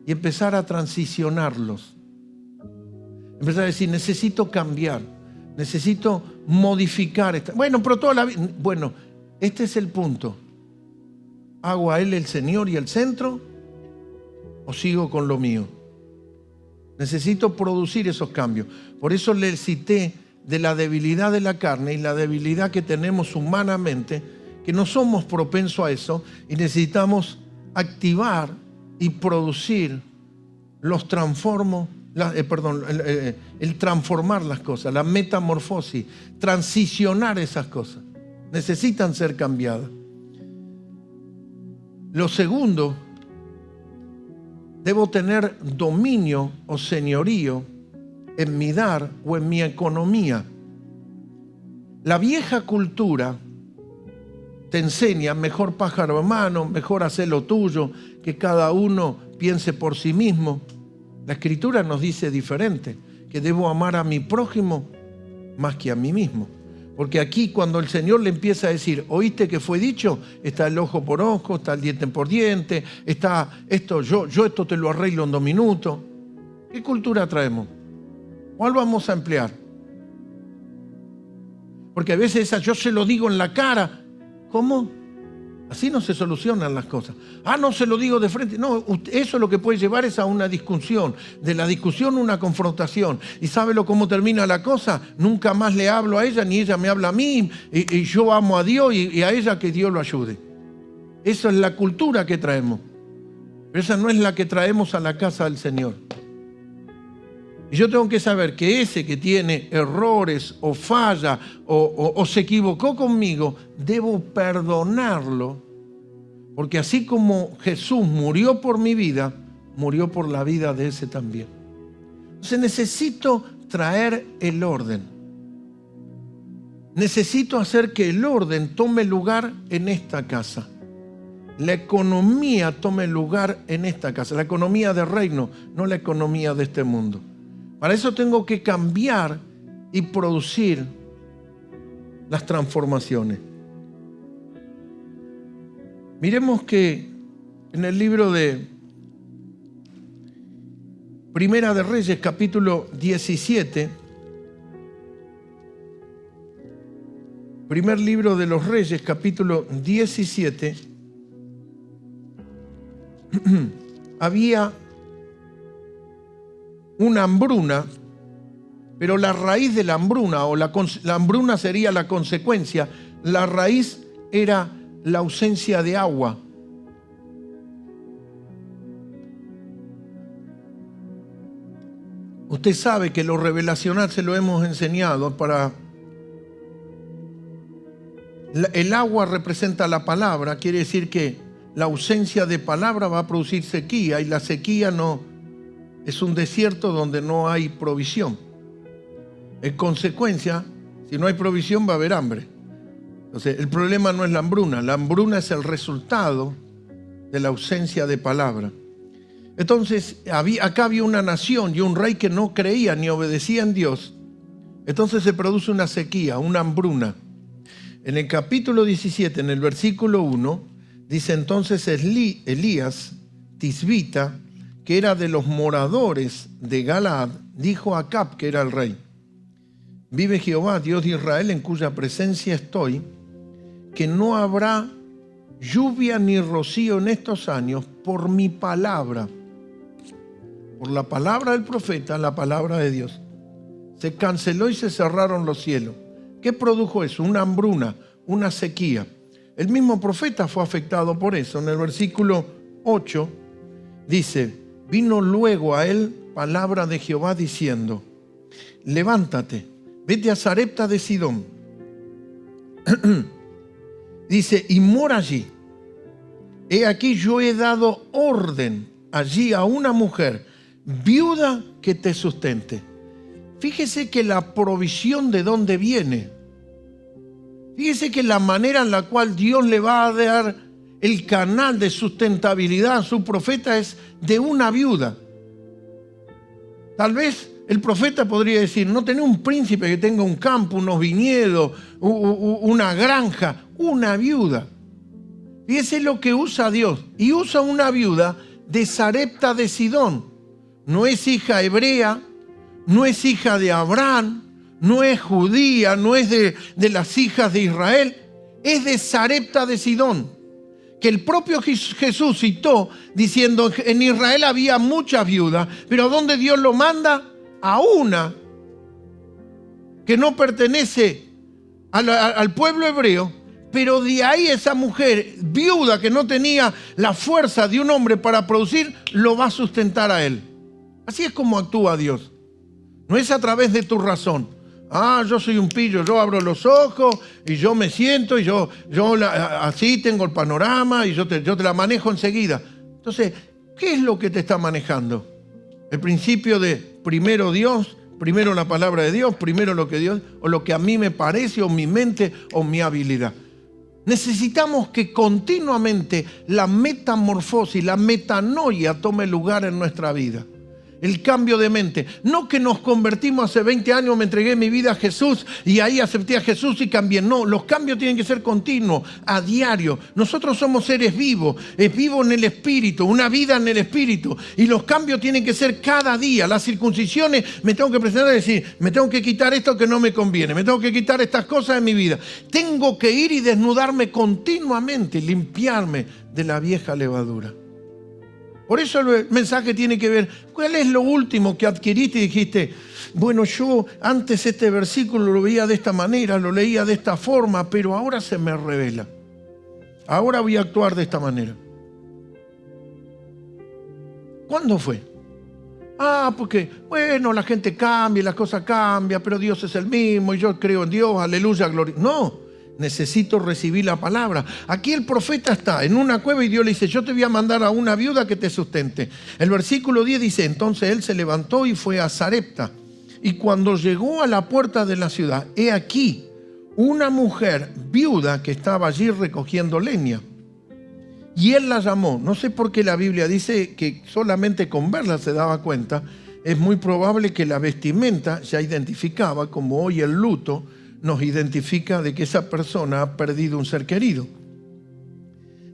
y empezar a transicionarlos. Empezar a decir, necesito cambiar, necesito modificar. Bueno, pero toda la vida... Bueno, este es el punto. ¿Hago a Él el Señor y el centro o sigo con lo mío? Necesito producir esos cambios. Por eso le cité de la debilidad de la carne y la debilidad que tenemos humanamente, que no somos propensos a eso y necesitamos activar y producir los transformos, el transformar las cosas, la metamorfosis, transicionar esas cosas. Necesitan ser cambiadas. Lo segundo, debo tener dominio o señorío en mi dar o en mi economía. La vieja cultura te enseña mejor pájaro en mano, mejor hacer lo tuyo, que cada uno piense por sí mismo. La Escritura nos dice diferente, que debo amar a mi prójimo más que a mí mismo. Porque aquí cuando el Señor le empieza a decir, ¿oíste que fue dicho? Está el ojo por ojo, está el diente por diente, está esto, yo esto te lo arreglo en 2 minutos. ¿Qué cultura traemos? ¿Cuál vamos a emplear? Porque a veces yo se lo digo en la cara. ¿Cómo? Así no se solucionan las cosas. No se lo digo de frente. No, eso lo que puede llevar es a una discusión. De la discusión una confrontación. ¿Y sabe cómo termina la cosa? Nunca más le hablo a ella, ni ella me habla a mí. Y yo amo a Dios y a ella que Dios lo ayude. Esa es la cultura que traemos. Pero esa no es la que traemos a la casa del Señor. Y yo tengo que saber que ese que tiene errores o falla o se equivocó conmigo, debo perdonarlo. Porque así como Jesús murió por mi vida, murió por la vida de ese también. Entonces necesito traer el orden. Necesito hacer que el orden tome lugar en esta casa. La economía tome lugar en esta casa. La economía del reino, no la economía de este mundo. Para eso tengo que cambiar y producir las transformaciones. Miremos que en el libro de Primera de Reyes, capítulo 17, primer libro de los Reyes, capítulo 17, había una hambruna, pero la raíz de la hambruna, o la hambruna sería la consecuencia, la raíz era la ausencia de agua. Usted sabe que lo revelacional se lo hemos enseñado el agua representa la palabra, quiere decir que la ausencia de palabra va a producir sequía y la sequía no es un desierto donde no hay provisión. En consecuencia, si no hay provisión va a haber hambre. Entonces, el problema no es la hambruna es el resultado de la ausencia de palabra. Entonces, acá había una nación y un rey que no creía ni obedecía en Dios. Entonces se produce una sequía, una hambruna. En el capítulo 17, en el versículo 1, dice entonces Elías, tisbita, que era de los moradores de Galaad, dijo a Acab, que era el rey: vive Jehová, Dios de Israel, en cuya presencia estoy, que no habrá lluvia ni rocío en estos años por mi palabra. Por la palabra del profeta, la palabra de Dios. Se canceló y se cerraron los cielos. ¿Qué produjo eso? Una hambruna, una sequía. El mismo profeta fue afectado por eso. En el versículo 8 dice: vino luego a él palabra de Jehová diciendo: levántate, vete a Sarepta de Sidón. Dice, y mora allí. He aquí yo he dado orden allí a una mujer viuda que te sustente. Fíjese que la provisión de dónde viene. Fíjese que la manera en la cual Dios le va a dar el canal de sustentabilidad a su profeta es de una viuda. Tal vez el profeta podría decir, no tenés un príncipe que tenga un campo, unos viñedos, una granja, una viuda. Fíjese lo que usa Dios. Y usa una viuda de Sarepta de Sidón. No es hija hebrea, no es hija de Abraham, no es judía, no es de las hijas de Israel, es de Sarepta de Sidón, que el propio Jesús citó diciendo, en Israel había muchas viudas, pero ¿a dónde Dios lo manda? A una que no pertenece al pueblo hebreo, pero de ahí esa mujer viuda que no tenía la fuerza de un hombre para producir, lo va a sustentar a él. Así es como actúa Dios. No es a través de tu razón. Yo soy un pillo, yo abro los ojos y yo me siento y yo así tengo el panorama y yo te la manejo enseguida. Entonces, ¿qué es lo que te está manejando? El principio de primero Dios, primero la palabra de Dios, primero lo que Dios, o lo que a mí me parece, o mi mente, o mi habilidad. Necesitamos que continuamente la metamorfosis, la metanoia tome lugar en nuestra vida. El cambio de mente. No que nos convertimos hace 20 años, me entregué mi vida a Jesús y ahí acepté a Jesús y cambié. No, los cambios tienen que ser continuos, a diario. Nosotros somos seres vivos, es vivo en el Espíritu, una vida en el Espíritu. Y los cambios tienen que ser cada día. Las circuncisión me tengo que presentar y decir, me tengo que quitar esto que no me conviene, me tengo que quitar estas cosas de mi vida. Tengo que ir y desnudarme continuamente, limpiarme de la vieja levadura. Por eso el mensaje tiene que ver, ¿cuál es lo último que adquiriste y dijiste, bueno, yo antes este versículo lo veía de esta manera, lo leía de esta forma, pero ahora se me revela. Ahora voy a actuar de esta manera. ¿Cuándo fue? Porque, bueno, la gente cambia, las cosas cambian, pero Dios es el mismo y yo creo en Dios, aleluya, gloria. No. Necesito recibir la palabra. Aquí el profeta está en una cueva y Dios le dice, yo te voy a mandar a una viuda que te sustente. El versículo 10 dice, entonces él se levantó y fue a Sarepta. Y cuando llegó a la puerta de la ciudad, he aquí una mujer viuda que estaba allí recogiendo leña. Y él la llamó. No sé por qué la Biblia dice que solamente con verla se daba cuenta. Es muy probable que la vestimenta ya identificaba, como hoy el luto nos identifica de que esa persona ha perdido un ser querido.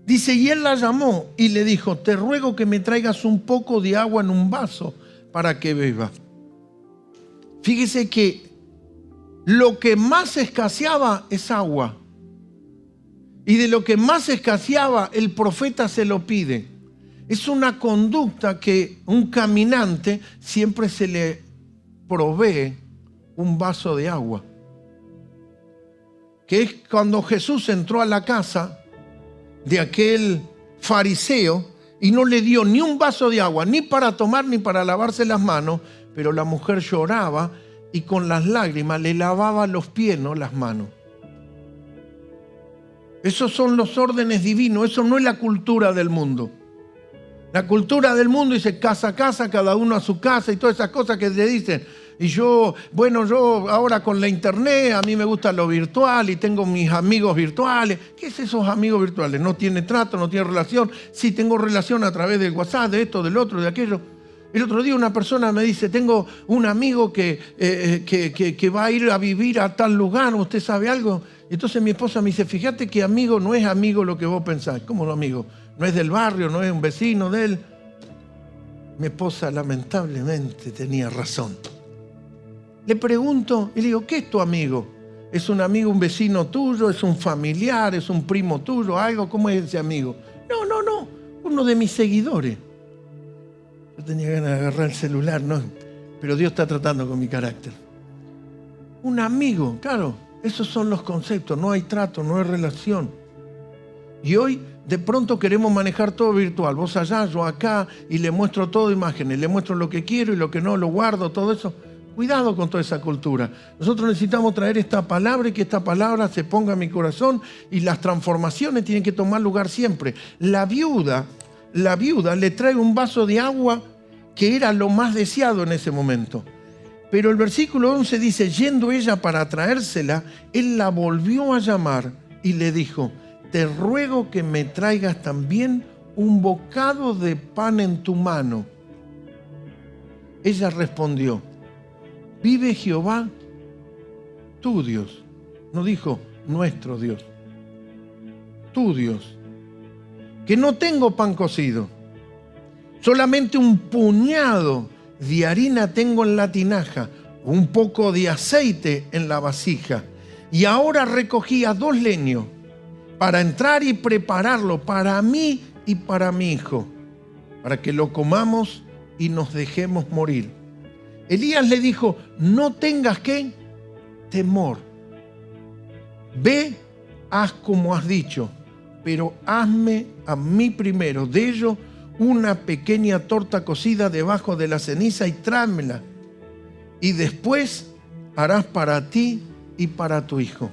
Dice, y él la llamó y le dijo, te ruego que me traigas un poco de agua en un vaso para que beba. Fíjese que lo que más escaseaba es agua. Y de lo que más escaseaba, el profeta se lo pide. Es una conducta que un caminante siempre se le provee un vaso de agua. Que es cuando Jesús entró a la casa de aquel fariseo y no le dio ni un vaso de agua, ni para tomar ni para lavarse las manos, pero la mujer lloraba y con las lágrimas le lavaba los pies, no las manos. Esos son los órdenes divinos, eso no es la cultura del mundo. La cultura del mundo dice casa a casa, cada uno a su casa y todas esas cosas que se dicen. Y yo ahora con la internet, a mí me gusta lo virtual y tengo mis amigos virtuales. ¿Qué es esos amigos virtuales? No tiene trato, no tiene relación. Sí, tengo relación a través del WhatsApp, de esto, del otro, de aquello. El otro día una persona me dice, tengo un amigo que va a ir a vivir a tal lugar, ¿usted sabe algo? Y entonces mi esposa me dice, fíjate que amigo no es amigo lo que vos pensás. ¿Cómo no amigo? No es del barrio, no es un vecino de él. Mi esposa lamentablemente tenía razón. Le pregunto y le digo, ¿qué es tu amigo? ¿Es un amigo, un vecino tuyo? ¿Es un familiar? ¿Es un primo tuyo? ¿Algo? ¿Cómo es ese amigo? No, uno de mis seguidores. Yo tenía ganas de agarrar el celular, no, pero Dios está tratando con mi carácter. Un amigo, claro, esos son los conceptos, no hay trato, no hay relación. Y hoy de pronto queremos manejar todo virtual, vos allá, yo acá, y le muestro todo imágenes, le muestro lo que quiero y lo que no, lo guardo, todo eso. Cuidado con toda esa cultura. Nosotros necesitamos traer esta palabra y que esta palabra se ponga en mi corazón, y las transformaciones tienen que tomar lugar siempre. La viuda le trae un vaso de agua que era lo más deseado en ese momento. Pero el versículo 11 dice, yendo ella para traérsela, él la volvió a llamar y le dijo, te ruego que me traigas también un bocado de pan en tu mano. Ella respondió, vive Jehová, tu Dios. No dijo nuestro Dios, tu Dios, que no tengo pan cocido, solamente un puñado de harina tengo en la tinaja, un poco de aceite en la vasija, y ahora recogía 2 leños para entrar y prepararlo para mí y para mi hijo, para que lo comamos y nos dejemos morir. Elías le dijo, no tengas ¿qué? Temor. Ve, haz como has dicho, pero hazme a mí primero de ello una pequeña torta cocida debajo de la ceniza y tráemela. Y después harás para ti y para tu hijo.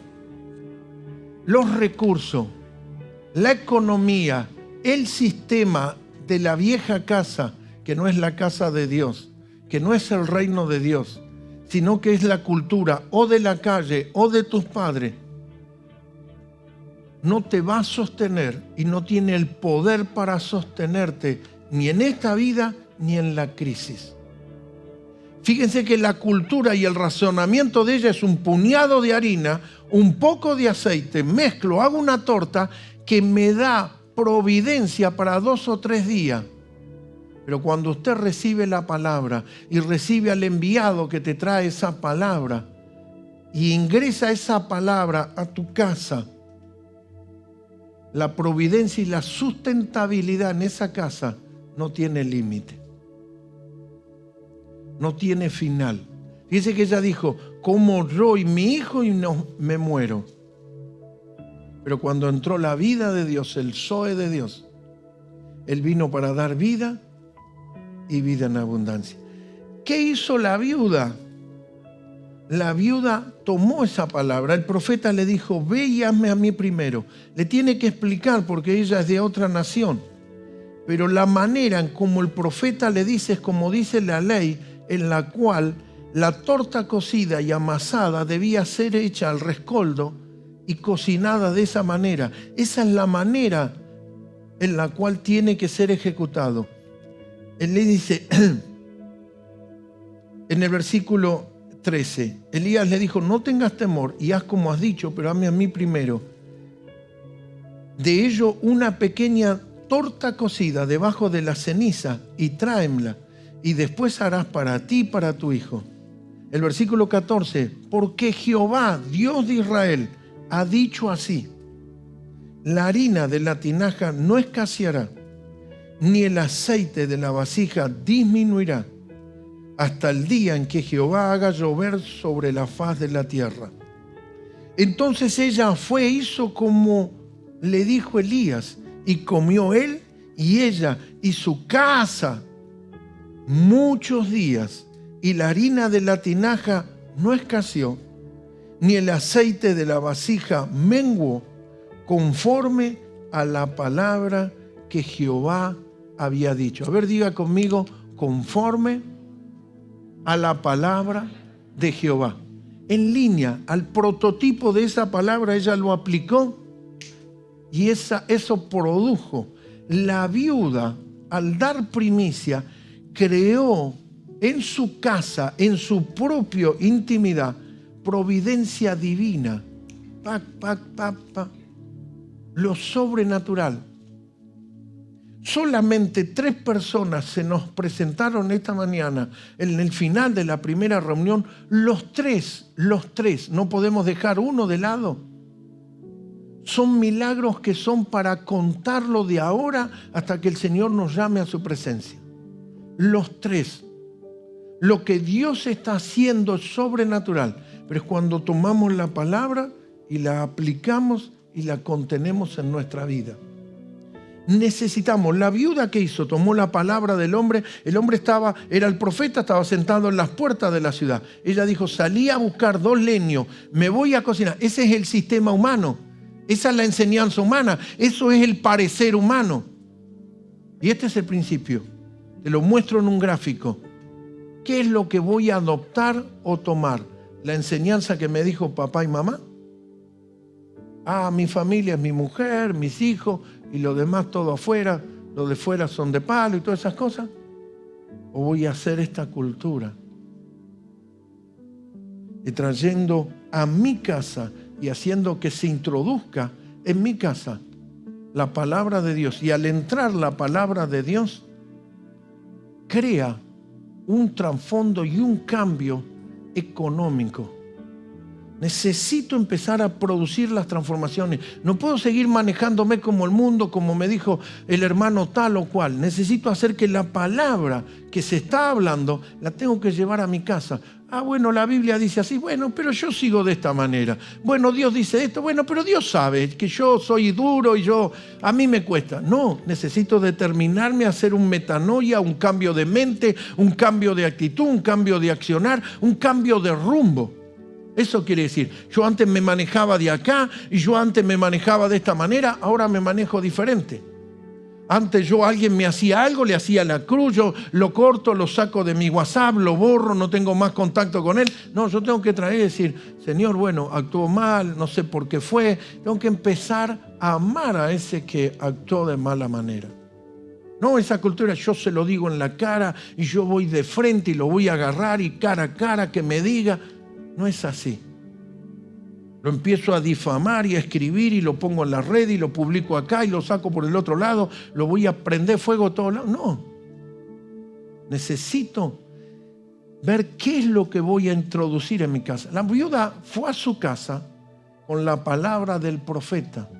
Los recursos, la economía, el sistema de la vieja casa, que no es la casa de Dios, que no es el reino de Dios, sino que es la cultura o de la calle o de tus padres, no te va a sostener y no tiene el poder para sostenerte ni en esta vida ni en la crisis. Fíjense que la cultura y el razonamiento de ella es un puñado de harina, un poco de aceite, mezclo, hago una torta que me da providencia para 2 o 3 días. Pero cuando usted recibe la palabra y recibe al enviado que te trae esa palabra y ingresa esa palabra a tu casa, la providencia y la sustentabilidad en esa casa no tiene límite. No tiene final. Fíjese que ella dijo, como yo y mi hijo y no me muero. Pero cuando entró la vida de Dios, el Zoe de Dios, Él vino para dar vida y vida en abundancia. ¿Qué hizo la viuda? La viuda tomó esa palabra. El profeta le dijo, ve y hazme a mí primero. Le tiene que explicar porque ella es de otra nación. Pero la manera en como el profeta le dice es como dice la ley, en la cual la torta cocida y amasada debía ser hecha al rescoldo y cocinada de esa manera. Esa es la manera en la cual tiene que ser ejecutado. Él le dice, en el versículo 13, Elías le dijo, no tengas temor y haz como has dicho, pero hazme a mí primero. De ello una pequeña torta cocida debajo de la ceniza y tráemela, y después harás para ti y para tu hijo. El versículo 14, porque Jehová, Dios de Israel, ha dicho así, la harina de la tinaja no escaseará, ni el aceite de la vasija disminuirá, hasta el día en que Jehová haga llover sobre la faz de la tierra. Entonces ella fue e hizo como le dijo Elías, y comió él y ella y su casa muchos días, y la harina de la tinaja no escaseó, ni el aceite de la vasija menguó, conforme a la palabra que Jehová había dicho. A ver, diga conmigo, conforme a la palabra de Jehová. En línea, al prototipo de esa palabra, ella lo aplicó y eso produjo. La viuda, al dar primicia, creó en su casa, en su propia intimidad, providencia divina. Lo sobrenatural. Solamente 3 personas se nos presentaron esta mañana en el final de la primera reunión. Los tres, no podemos dejar uno de lado. Son milagros que son para contarlo de ahora hasta que el Señor nos llame a su presencia. Los 3. Lo que Dios está haciendo es sobrenatural, pero es cuando tomamos la palabra y la aplicamos y la contenemos en nuestra vida. necesitamos. La viuda que hizo, tomó la palabra del hombre. El hombre era el profeta, estaba sentado en las puertas de la ciudad. Ella dijo, salí a buscar 2 leños, me voy a cocinar. Ese es el sistema humano. Esa es la enseñanza humana. Eso es el parecer humano. Y este es el principio. Te lo muestro en un gráfico. ¿Qué es lo que voy a adoptar o tomar? ¿La enseñanza que me dijo papá y mamá? Mi familia es mi mujer, mis hijos y lo demás todo afuera. Los de fuera son de palo y todas esas cosas. ¿O voy a hacer esta cultura? Y trayendo a mi casa y haciendo que se introduzca en mi casa la palabra de Dios. Y al entrar la palabra de Dios, crea un trasfondo y un cambio económico. Necesito empezar a producir las transformaciones. No puedo seguir manejándome como el mundo, como me dijo el hermano tal o cual. Necesito hacer que la palabra que se está hablando la tengo que llevar a mi casa. Bueno, la Biblia dice así. Bueno, pero yo sigo de esta manera. Bueno, Dios dice esto. Bueno, pero Dios sabe que yo soy duro y a mí me cuesta. No, necesito determinarme a hacer un metanoia, un cambio de mente, un cambio de actitud, un cambio de accionar, un cambio de rumbo. Eso quiere decir, yo antes me manejaba de acá y yo antes me manejaba de esta manera, ahora me manejo diferente. Antes alguien me hacía algo, le hacía la cruz, yo lo corto, lo saco de mi WhatsApp, lo borro, no tengo más contacto con él. No, yo tengo que traer y decir, Señor, bueno, actuó mal, no sé por qué fue. Tengo que empezar a amar a ese que actuó de mala manera. No, esa cultura yo se lo digo en la cara y yo voy de frente y lo voy a agarrar y cara a cara que me diga. No es así. Lo empiezo a difamar y a escribir y lo pongo en la red y lo publico acá y lo saco por el otro lado, lo voy a prender fuego a todos lados. No. Necesito ver qué es lo que voy a introducir en mi casa. La viuda fue a su casa con la palabra del profeta.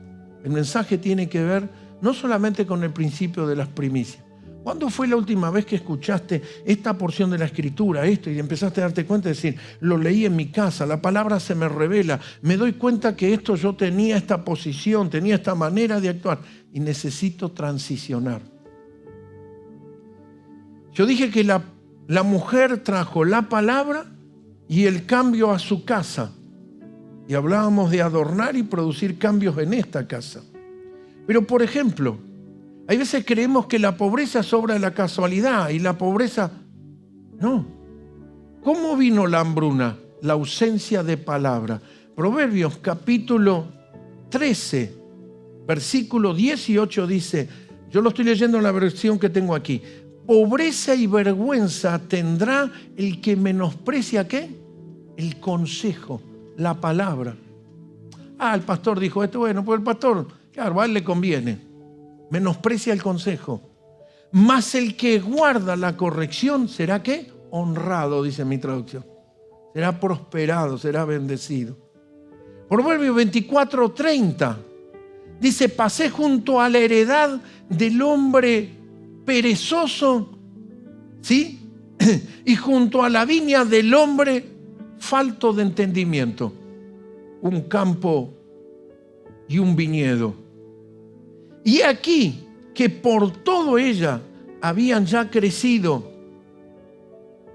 El mensaje tiene que ver no solamente con el principio de las primicias. ¿Cuándo fue la última vez que escuchaste esta porción de la Escritura, esto, y empezaste a darte cuenta de decir, lo leí en mi casa, la palabra se me revela, me doy cuenta que esto yo tenía esta posición, tenía esta manera de actuar y necesito transicionar? Yo dije que la mujer trajo la palabra y el cambio a su casa. Y hablábamos de adornar y producir cambios en esta casa. Pero, por ejemplo, hay veces creemos que la pobreza es obra de la casualidad y la pobreza... No. ¿Cómo vino la hambruna? La ausencia de palabra. Proverbios capítulo 13, versículo 18 dice, yo lo estoy leyendo en la versión que tengo aquí, pobreza y vergüenza tendrá el que menosprecia ¿qué? El consejo, la palabra. El pastor dijo esto, bueno, pues el pastor, claro, a él le conviene. Menosprecia el consejo. Mas el que guarda la corrección será ¿qué? Honrado, dice mi traducción. Será prosperado, será bendecido. Proverbios 24:30 dice, pasé junto a la heredad del hombre perezoso, ¿sí? Y junto a la viña del hombre falto de entendimiento. Un campo y un viñedo. Y aquí que por todo ella habían ya crecido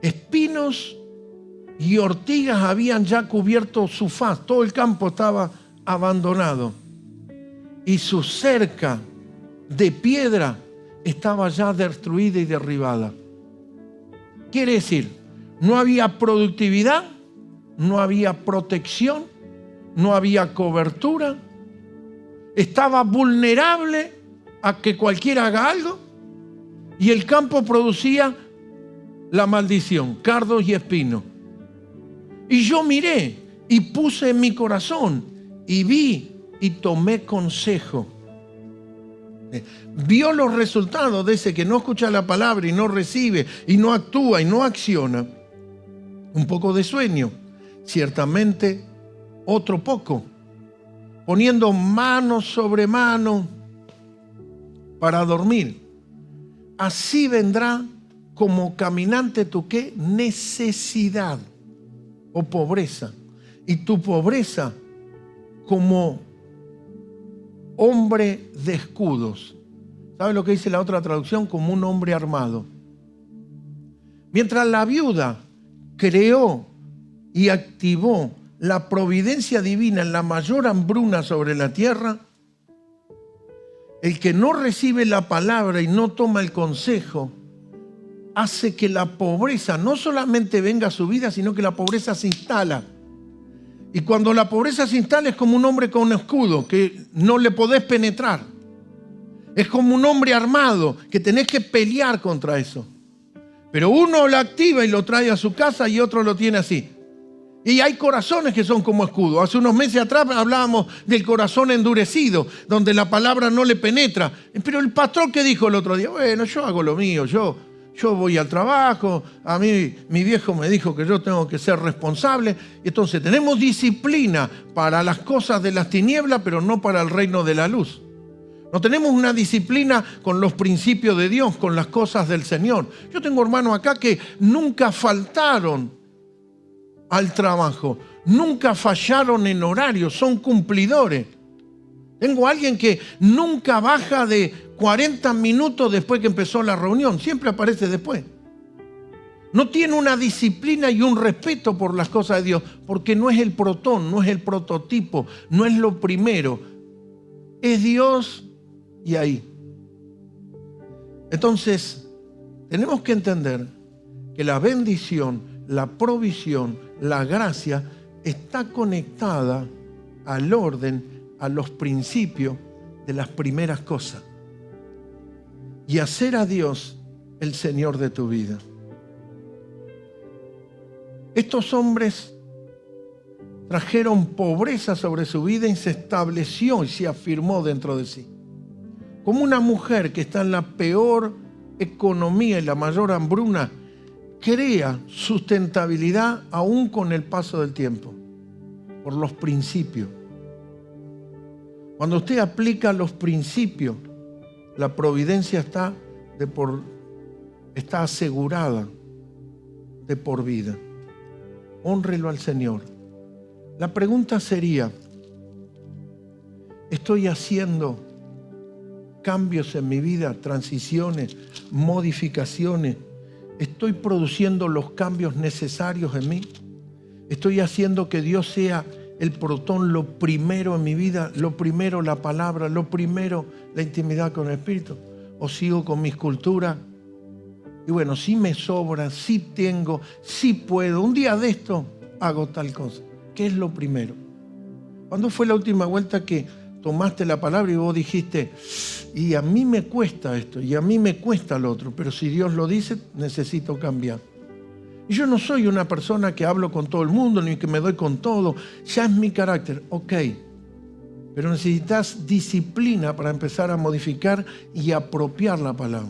espinos y ortigas habían ya cubierto su faz. Todo el campo estaba abandonado. Y su cerca de piedra estaba ya destruida y derribada. Quiere decir, no había productividad, no había protección, no había cobertura. Estaba vulnerable a que cualquiera haga algo y el campo producía la maldición, cardos y espinos. Y yo miré y puse en mi corazón y vi y tomé consejo. Vio los resultados de ese que no escucha la palabra y no recibe y no actúa y no acciona. Un poco de sueño, ciertamente otro poco. Poniendo mano sobre mano para dormir. Así vendrá como caminante tu ¿qué? Necesidad o pobreza. Y tu pobreza como hombre de escudos. ¿Sabe lo que dice la otra traducción? Como un hombre armado. Mientras la viuda creó y activó la providencia divina en la mayor hambruna sobre la tierra, el que no recibe la palabra y no toma el consejo hace que la pobreza no solamente venga a su vida, sino que la pobreza se instala. Y cuando la pobreza se instala es como un hombre con un escudo que no le podés penetrar. Es como un hombre armado que tenés que pelear contra eso. Pero uno lo activa y lo trae a su casa y otro lo tiene así. Y hay corazones que son como escudo. Hace unos meses atrás hablábamos del corazón endurecido, donde la palabra no le penetra. Pero el pastor, ¿qué dijo el otro día? Bueno, yo hago lo mío, yo voy al trabajo, a mí mi viejo me dijo que yo tengo que ser responsable. Entonces tenemos disciplina para las cosas de las tinieblas, pero no para el reino de la luz. No tenemos una disciplina con los principios de Dios, con las cosas del Señor. Yo tengo hermanos acá que nunca faltaron al trabajo, nunca fallaron en horario, son cumplidores. Tengo a alguien que nunca baja de 40 minutos después que empezó la reunión, siempre aparece después. No tiene una disciplina y un respeto por las cosas de Dios, porque no es el protón, no es el prototipo, no es lo primero. Es Dios y ahí. Entonces, tenemos que entender que la bendición, la provisión, la gracia está conectada al orden, a los principios de las primeras cosas. Y hacer a Dios el Señor de tu vida. Estos hombres trajeron pobreza sobre su vida y se estableció y se afirmó dentro de sí. Como una mujer que está en la peor economía y la mayor hambruna, crea sustentabilidad aún con el paso del tiempo, por los principios. Cuando usted aplica los principios, la providencia está asegurada de por vida. Hónrelo al Señor. La pregunta sería, ¿estoy haciendo cambios en mi vida, transiciones, modificaciones? ¿Estoy produciendo los cambios necesarios en mí? ¿Estoy haciendo que Dios sea el protón, lo primero en mi vida, lo primero la palabra, lo primero la intimidad con el Espíritu? ¿O sigo con mis culturas? Y bueno, si me sobra, si tengo, si puedo, un día de esto hago tal cosa. ¿Qué es lo primero? ¿Cuándo fue la última vuelta que tomaste la palabra y vos dijiste, y a mí me cuesta esto, y a mí me cuesta lo otro, pero si Dios lo dice, necesito cambiar? Y yo no soy una persona que hablo con todo el mundo, ni que me doy con todo, ya es mi carácter, ok, pero necesitas disciplina para empezar a modificar y apropiar la palabra.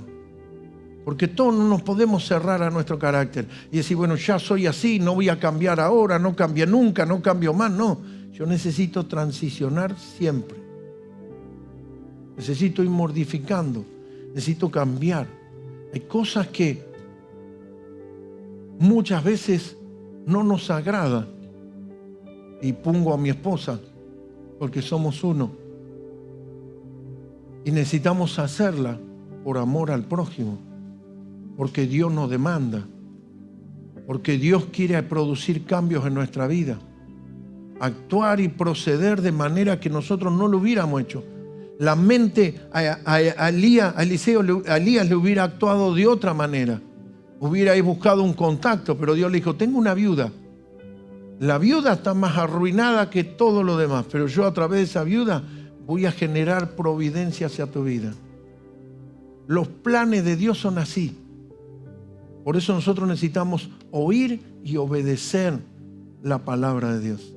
Porque todos no nos podemos cerrar a nuestro carácter y decir, bueno, ya soy así, no voy a cambiar ahora, no cambié nunca, no cambio más, no. Yo necesito transicionar siempre. Necesito ir modificando, necesito cambiar. Hay cosas que muchas veces no nos agrada. Y pongo a mi esposa, porque somos uno. Y necesitamos hacerla por amor al prójimo, porque Dios nos demanda, porque Dios quiere producir cambios en nuestra vida, actuar y proceder de manera que nosotros no lo hubiéramos hecho. La mente a Elías le hubiera actuado de otra manera, hubiera buscado un contacto, pero Dios le dijo, tengo una viuda. La viuda está más arruinada que todo lo demás, pero yo a través de esa viuda voy a generar providencia hacia tu vida. Los planes de Dios son así. Por eso nosotros necesitamos oír y obedecer la palabra de Dios.